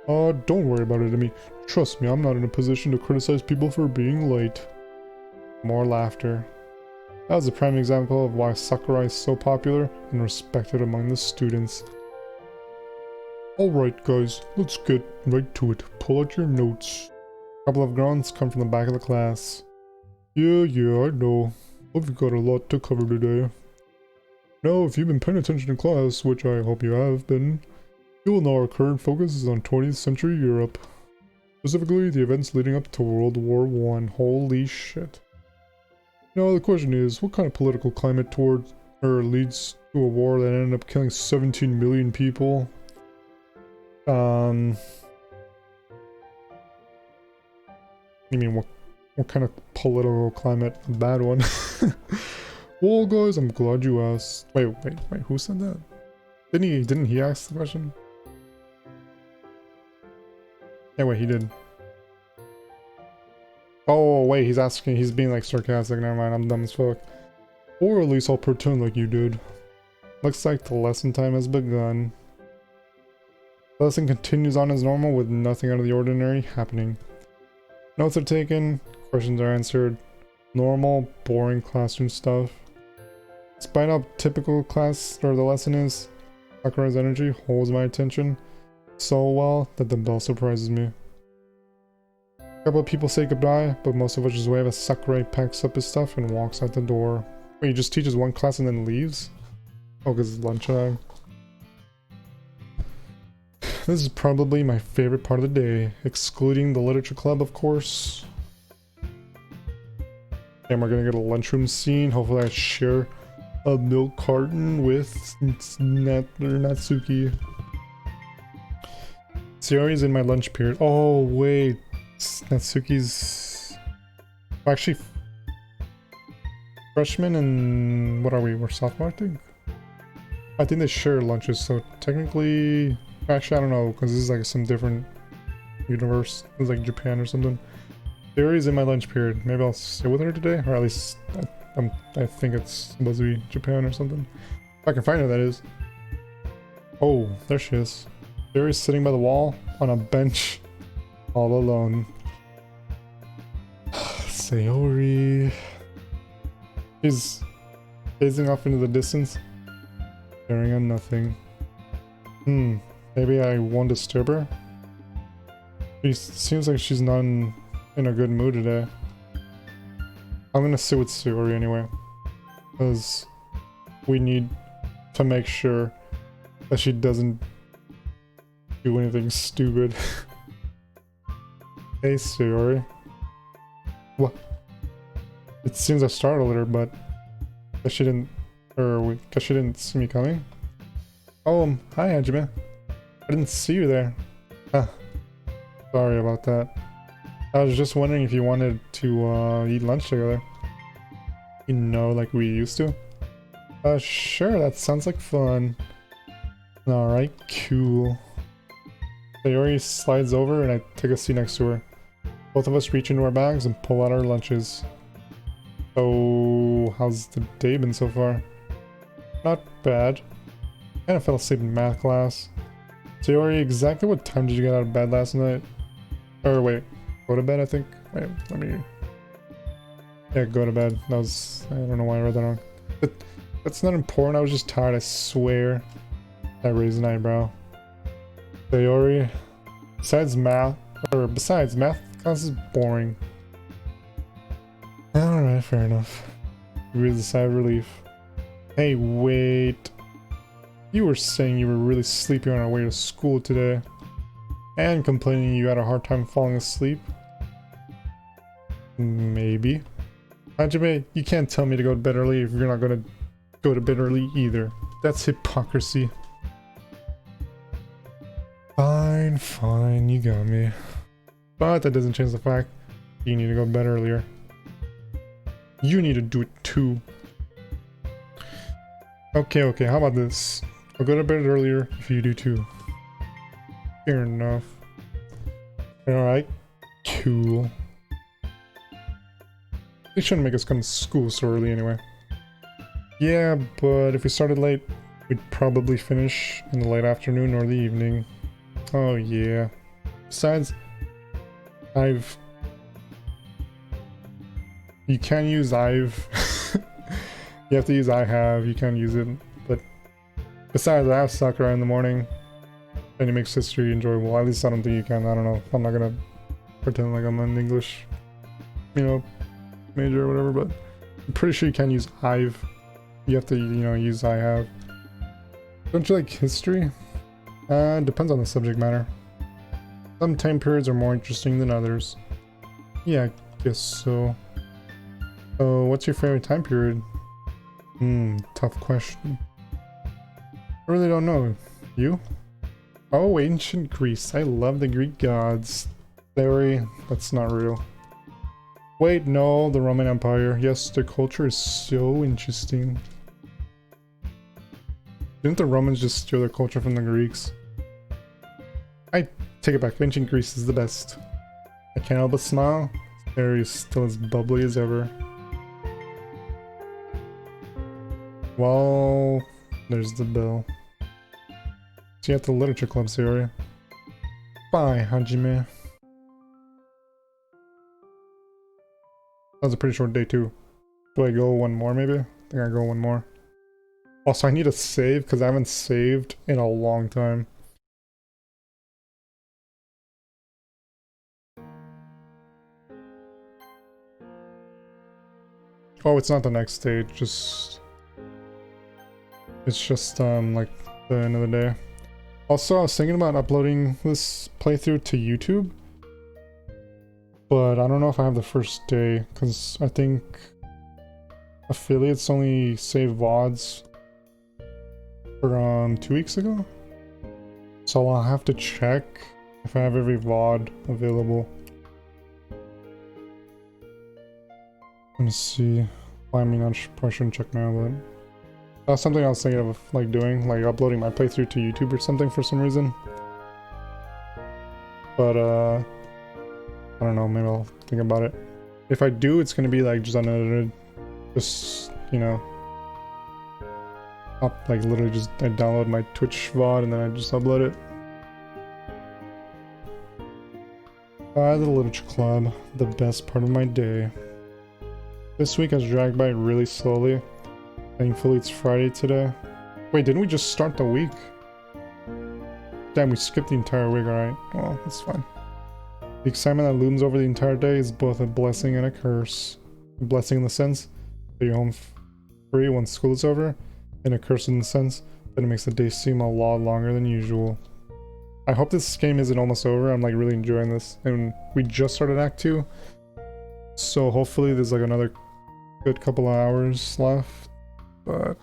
A: Oh, don't worry about it, Emmy. Trust me, I'm not in a position to criticize people for being late. More laughter. That was a prime example of why Sakurai is so popular and respected among the students. Alright guys, let's get right to it. Pull out your notes. A couple of grunts come from the back of the class. Yeah, I know. We've got a lot to cover today. Now, if you've been paying attention in class, which I hope you have been, you will know our current focus is on 20th century Europe. Specifically, the events leading up to World War I. Holy shit. Now, the question is, what kind of political climate leads to a war that ended up killing 17 million people? You mean what kind of political climate? A bad one. Well, guys, I'm glad you asked. Wait, who said that? Didn't he ask the question? Yeah, wait, he did. Oh, wait, he's being like sarcastic. Never mind, I'm dumb as fuck. Or at least I'll pretend like you did. Looks like the lesson time has begun. The lesson continues on as normal with nothing out of the ordinary happening. Notes are taken, questions are answered. Normal, boring classroom stuff. Despite how typical class or the lesson is, Sakurai's energy holds my attention so well that the bell surprises me. A couple of people say goodbye, but most of us just wave as Sakurai packs up his stuff and walks out the door. Wait, he just teaches one class and then leaves? Oh, because it's lunchtime. This is probably my favorite part of the day, excluding the literature club, of course. And we're gonna get a lunchroom scene. Hopefully I share a milk carton with Natsuki. Sayori's in my lunch period. Oh, wait. Natsuki's... Actually... Freshman and... What are we? We're sophomore, I think? I think they share lunches, so technically... Actually, I don't know, because this is like some different universe. It's like Japan or something. Sayori's in my lunch period. Maybe I'll stay with her today, or at least I think it's supposed to be Japan or something. If I can find her, that is. Oh, there she is. Sayori's sitting by the wall on a bench, all alone. Sayori. She's gazing off into the distance, staring at nothing. Maybe I won't disturb her? She seems like she's not in a good mood today. I'm gonna sit with Sayori anyway, because we need to make sure that she doesn't do anything stupid. Hey Sayori. What? It seems I startled her, but guess she didn't see me coming. Oh, hi Hajime. I didn't see you there. Huh. Sorry about that. I was just wondering if you wanted to eat lunch together. You know, like we used to? Sure, that sounds like fun. Alright, cool. Sayori slides over and I take a seat next to her. Both of us reach into our bags and pull out our lunches. So, how's the day been so far? Not bad. Kinda fell asleep in math class. Sayori, exactly what time did you get out of bed last night? Or wait, go to bed I think? Wait, let me... Yeah, go to bed. That was... I don't know why I read that wrong. But that's not important, I was just tired, I swear. I raised an eyebrow. Sayori, besides math class is boring. Alright, fair enough. Breathe a sigh of relief. Hey, wait. You were saying you were really sleepy on our way to school today. And complaining you had a hard time falling asleep. Maybe. Hajime, you can't tell me to go to bed early if you're not gonna go to bed early either. That's hypocrisy. Fine, you got me. But that doesn't change the fact you need to go to bed earlier. You need to do it too. Okay, how about this? I'll go to bed earlier if you do too. Fair enough. Alright, cool. They shouldn't make us come to school so early anyway. Yeah, but if we started late, we'd probably finish in the late afternoon or the evening. Oh yeah. Besides, you can't use I've You have to use I have, you can't use it. But besides, I have soccer in the morning, and it makes history enjoyable. At least I don't think you can. I don't know. I'm not gonna pretend like I'm an English, you know, major or whatever, but I'm pretty sure you can use I've. You have to, you know, use I have. Don't you like history? Depends on the subject matter. Some time periods are more interesting than others. Yeah, I guess so. So, what's your favorite time period? Tough question. I really don't know. You? Oh, ancient Greece. I love the Greek gods. Theory, that's not real. Wait, no, the Roman Empire. Yes, their culture is so interesting. Didn't the Romans just steal their culture from the Greeks? I take it back. Ancient Greece is the best. I can't help but smile. Theory is still as bubbly as ever. Well, there's the bell. See you at the literature club, Sayori. Bye, Hajime. That was a pretty short day too. Do I go one more maybe? I think I go one more. Also, I need to save because I haven't saved in a long time. Oh, it's not the next stage, it's just like the end of the day. Also, I was thinking about uploading this playthrough to YouTube, but I don't know if I have the first day because I think affiliates only save VODs from 2 weeks ago, so I'll have to check if I have every VOD available. Let me see. Well, I mean, probably shouldn't check now, but that's something I was thinking of like doing, like uploading my playthrough to YouTube or something for some reason. But I don't know, maybe I'll think about it. If I do, it's gonna be like just unedited, just, you know, like literally just I download my Twitch VOD and then I just upload it. The literature club, the best part of my day. This week has dragged by really slowly. Thankfully it's Friday today. Wait, didn't we just start the week? Damn, we skipped the entire week, alright. Well, that's fine. The excitement that looms over the entire day is both a blessing and a curse. A blessing in the sense that you're home free once school is over, and a curse in the sense that it makes the day seem a lot longer than usual. I hope this game isn't almost over. I'm like really enjoying this, and we just started Act 2, so hopefully there's like another good couple of hours left, but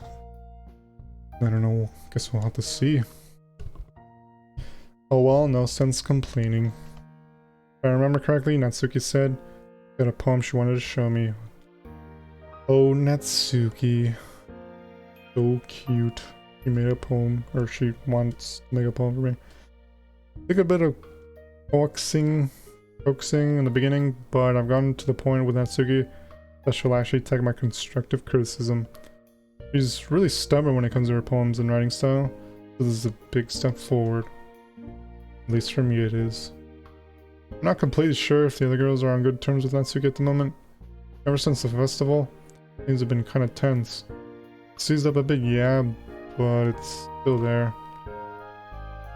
A: I don't know, guess we'll have to see. Oh well, no sense complaining. If I remember correctly, Natsuki said she had a poem she wanted to show me. Oh, Natsuki. So cute. She made a poem, or she wants to make a poem for me. Took a bit of coaxing in the beginning, but I've gotten to the point with Natsuki that she'll actually take my constructive criticism. She's really stubborn when it comes to her poems and writing style, so this is a big step forward. At least for me it is. I'm not completely sure if the other girls are on good terms with Natsuki at the moment. Ever since the festival, things have been kind of tense. It's eased up a bit, yeah, but it's still there.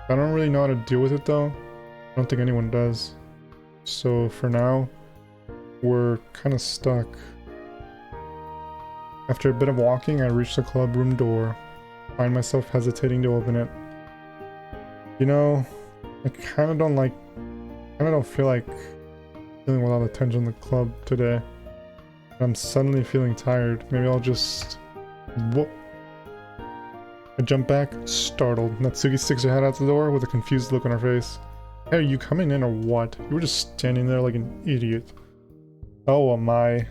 A: I don't really know how to deal with it though. I don't think anyone does. So for now, we're kind of stuck. After a bit of walking, I reach the club room door. I find myself hesitating to open it. You know, I kind of don't feel like dealing with all the tension in the club today. I'm suddenly feeling tired. Maybe I'll just... Whoop. I jump back, startled. Natsuki sticks her head out the door with a confused look on her face. Hey, are you coming in or what? You were just standing there like an idiot. Oh, am I?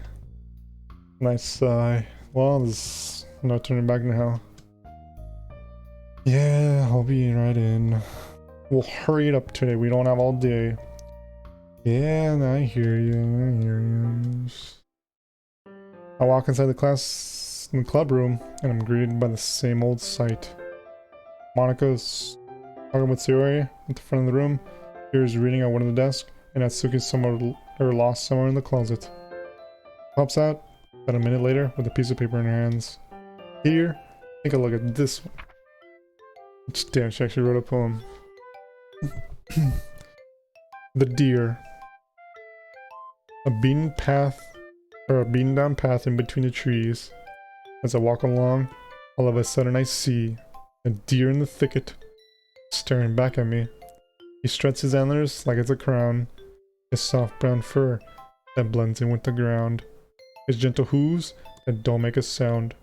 A: Nice sigh. Well, there's no turning back now. Yeah, I'll be right in. We'll hurry it up today. We don't have all day. Yeah, I hear you. I walk inside the club room, and I'm greeted by the same old sight. Monika's talking with Sayori at the front of the room. Sayori's reading at one of the desks, and Natsuki's lost somewhere in the closet. Pops out about a minute later with a piece of paper in her hands. Here, take a look at this one. Damn, she actually wrote a poem. The deer. A beaten path, or a beaten down path in between the trees. As I walk along, all of a sudden I see a deer in the thicket, staring back at me. He struts his antlers like it's a crown, his soft brown fur that blends in with the ground, his gentle hooves that don't make a sound.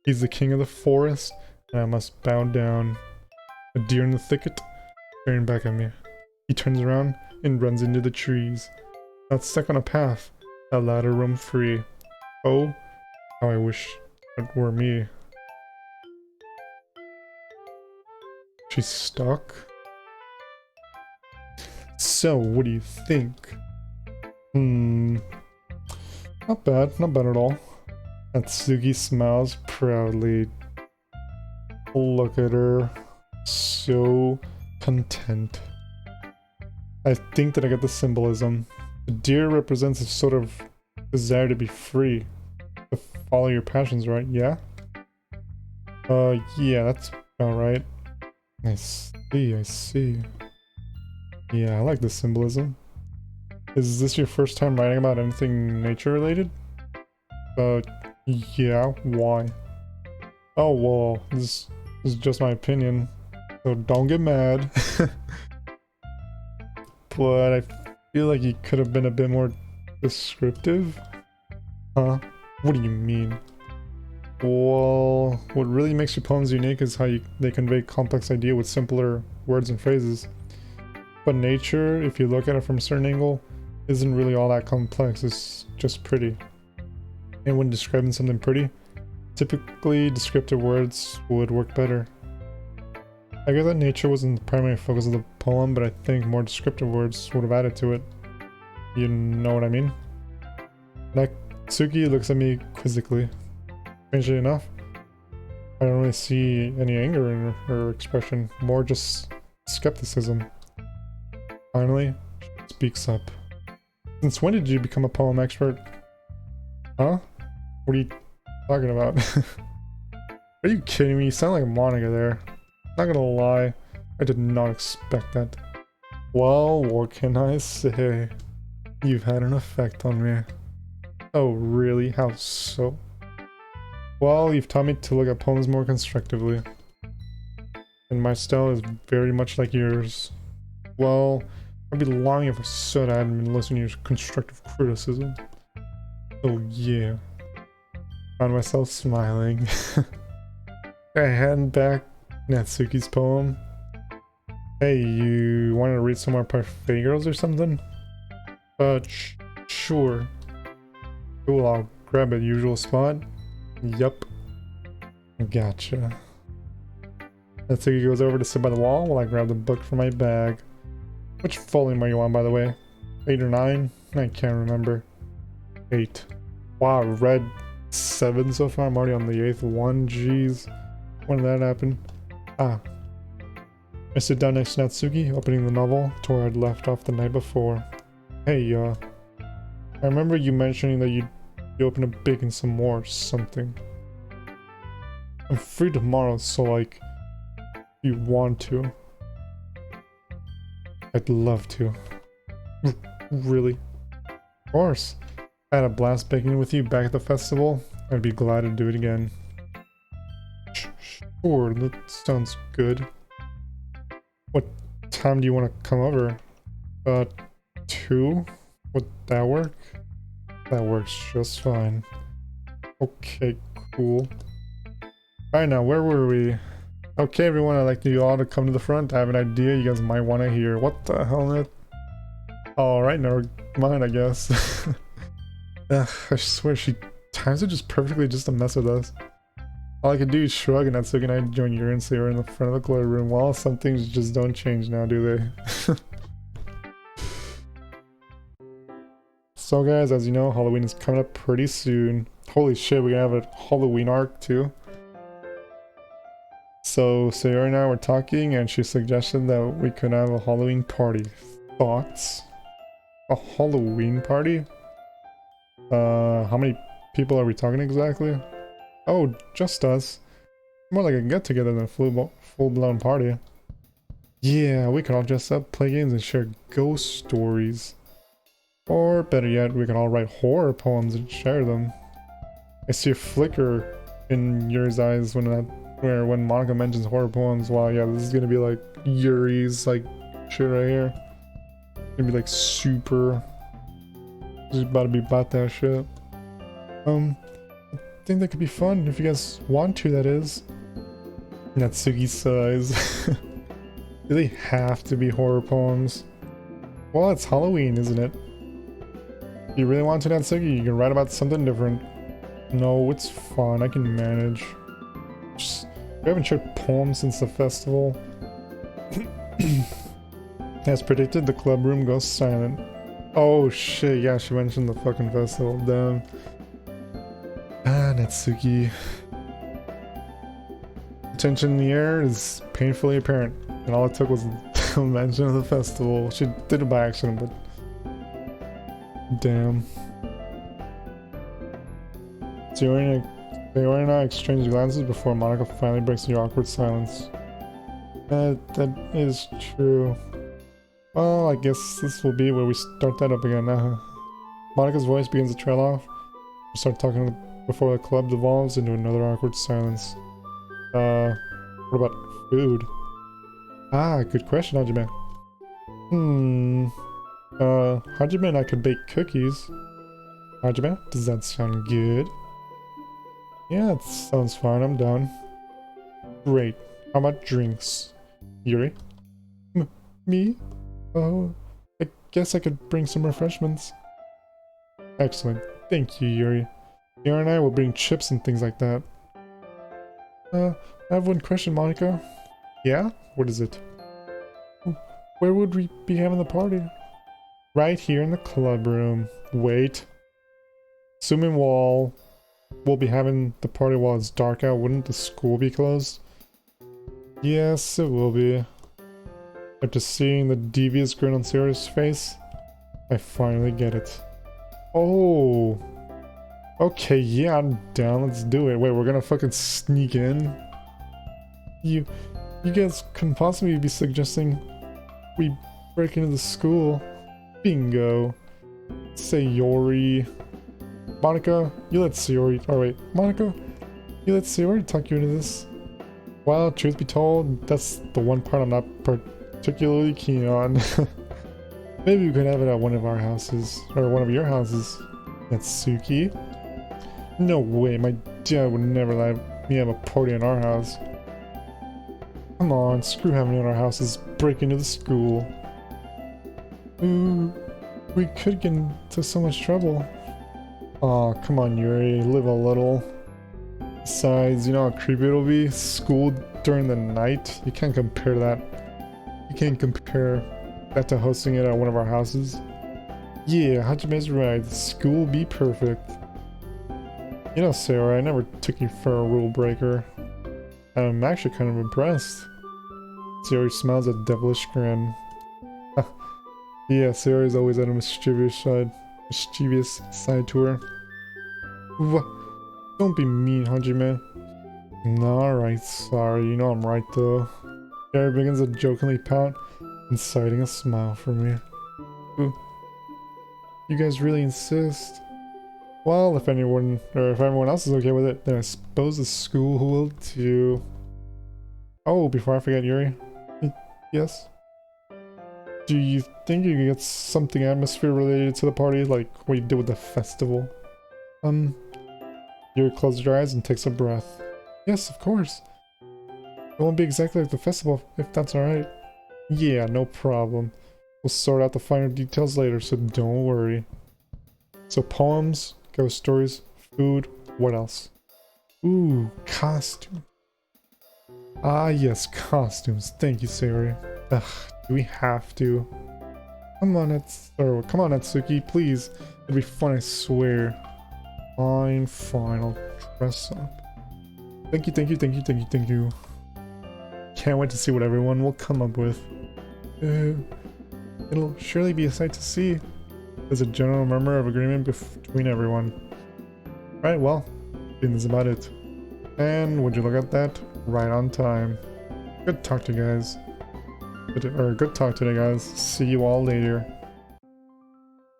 A: He's the king of the forest, and I must bow down. A deer in the thicket, staring back at me. He turns around and runs into the trees. Not stuck on a path, a ladder roam free. Oh, how I wish it were me. She's stuck? So, what do you think? Not bad at all. Natsuki smiles proudly. Look at her. So content. I think that I get the symbolism. The deer represents a sort of desire to be free. To follow your passions, right? Yeah? Yeah, that's about right. I see. Yeah, I like the symbolism. Is this your first time writing about anything nature related? Yeah, why? Oh, well, this is just my opinion, so don't get mad. But I feel like you could have been a bit more descriptive. Huh? What do you mean? Well, what really makes your poems unique is how they convey complex idea with simpler words and phrases. But nature, if you look at it from a certain angle, isn't really all that complex, it's just pretty. And when describing something pretty, typically descriptive words would work better. I guess that nature wasn't the primary focus of the poem, but I think more descriptive words would have added to it. You know what I mean? Natsuki looks at me quizzically. Strangely enough, I don't really see any anger in her expression, more just skepticism. Finally, she speaks up. Since when did you become a poem expert? Huh? What are you talking about? Are you kidding me? You sound like Monica there. Not gonna lie, I did not expect that. Well, what can I say? You've had an effect on me. Oh really? How so? Well, you've taught me to look at poems more constructively. And my style is very much like yours. Well, I'd be lying if I said I hadn't been listening to your constructive criticism. Oh yeah. Found myself smiling. I hand back Natsuki's poem. Hey, you wanted to read some more Parfait Girls or something? Sure. Cool, I'll grab a usual spot. Yup. Gotcha. Natsuki goes over to sit by the wall while I grab the book from my bag. Which volume are you on, by the way? 8 or 9? I can't remember. 8. Wow, I've read 7 so far. I'm already on the 8th one. Jeez. When did that happen? Ah. I sit down next to Natsuki, opening the novel to where I'd left off the night before. Hey, I remember you mentioning that you open a big and some more or something. I'm free tomorrow, so like, if you want to. I'd love to. Really? Of course. I had a blast baking with you back at the festival. I'd be glad to do it again. Sure, that sounds good. What time do you want to come over? 2? Would that work? That works just fine. Okay, cool. Alright, now where were we? Okay, everyone, I'd like you all to come to the front. I have an idea you guys might want to hear. What the hell, Ned? Alright, never mind, I guess. Ugh, I swear she times it just perfectly just to mess with us. All I could do is shrug and Natsuki and I join urine so we're in the front of the glory room. Well, some things just don't change now, do they? So guys, as you know, Halloween is coming up pretty soon. Holy shit, we're gonna have a Halloween arc too. So Sayori and I were talking and she suggested that we could have a Halloween party. Thoughts? A Halloween party? How many people are we talking exactly? Oh, just us. More like a get-together than a full-blown party. Yeah, we could all dress up, play games, and share ghost stories. Or, better yet, we could all write horror poems and share them. I see a flicker in Yuri's eyes when Monica mentions horror poems. Wow, yeah, this is gonna be like Yuri's like shit right here. Gonna be like super. Just about to be about that shit. I think that could be fun if you guys want to. That is. Natsuki sighs. Do they have to be horror poems? Well, it's Halloween, isn't it? If you really want to, Natsuki, you can write about something different. No, it's fun. I can manage. We haven't shared poems since the festival. As predicted, the club room goes silent. Oh shit, yeah, she mentioned the fucking festival. Damn. Ah, Natsuki. The tension in the air is painfully apparent, and all it took was a mention of the festival. She did it by accident, but... Damn. Sayori and I exchange glances before Monica finally breaks the awkward silence. That is true. Well, I guess this will be where we start that up again. Monica's voice begins to trail off. We start talking before the club devolves into another awkward silence. What about food? Ah, good question, Hajime. Hajime and I could bake cookies. Hajime, does that sound good? Yeah, it sounds fine, I'm down. Great. How about drinks? Yuri? Me? Oh, I guess I could bring some refreshments. Excellent. Thank you, Yuri. Yuri and I will bring chips and things like that. I have one question, Monica. Yeah? What is it? Where would we be having the party? Right here in the club room. Wait. Assuming we'll be having the party while it's dark out, wouldn't the school be closed? Yes, it will be. After seeing the devious grin on Sayori's face, I finally get it. Oh! Okay, yeah, I'm down, let's do it. Wait, we're gonna fucking sneak in? You guys couldn't possibly be suggesting we break into the school. Bingo. Sayori. Monica, you let Sayori... Oh wait, Monica, you let Sayori talk you into this? Well, truth be told, that's the one part I'm not particularly keen on. Maybe we could have it at one of our houses. Or one of your houses. Natsuki? No way, my dad would never let me have a party in our house. Come on, screw having it in our houses. Break into the school. Ooh, we could get into so much trouble. Aw, come on, Yuri, live a little. Besides, you know how creepy it'll be? School during the night? You can't compare that. You can't compare that to hosting it at one of our houses. Yeah, Hajime's right. School be perfect. You know, Sarah, I never took you for a rule breaker. I'm actually kind of impressed. Sayori smiles a devilish grin. Yeah, Sayori's always at a mischievous side to her. Don't be mean, Hajime. Alright, sorry, you know I'm right though. Sayori begins to jokingly pout, inciting a smile for me. Ooh. You guys really insist? Well, if everyone else is okay with it, then I suppose the school will too. Oh, before I forget, Yuri. Yes? Do you think you can get something atmosphere related to the party, like what you did with the festival? Yuri closes her eyes and takes a breath. Yes, of course. It won't be exactly like the festival, if that's alright. Yeah, no problem. We'll sort out the finer details later, so don't worry. So poems, ghost stories, food, what else? Ooh, costume. Ah yes, costumes. Thank you, Sayori. Ugh, do we have to? Come on, Natsuki, please. It'd be fun, I swear. Fine, I'll dress up. Thank you. Can't wait to see what everyone will come up with. It'll surely be a sight to see. There's a general murmur of agreement between everyone. Right, well, I think that's about it. And would you look at that? Right on time. Good talk to you guys. Good talk today, guys. See you all later.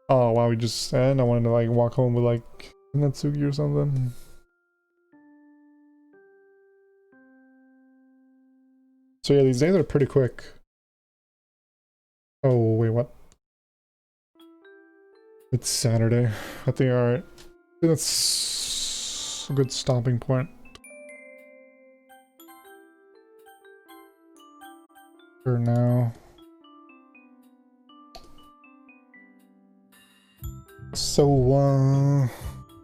A: Oh wow, we just and I wanted to like walk home with like Natsuki or something. So yeah, these days are pretty quick. Oh wait, what? It's Saturday. I think alright. I think that's a good stopping point. For now. So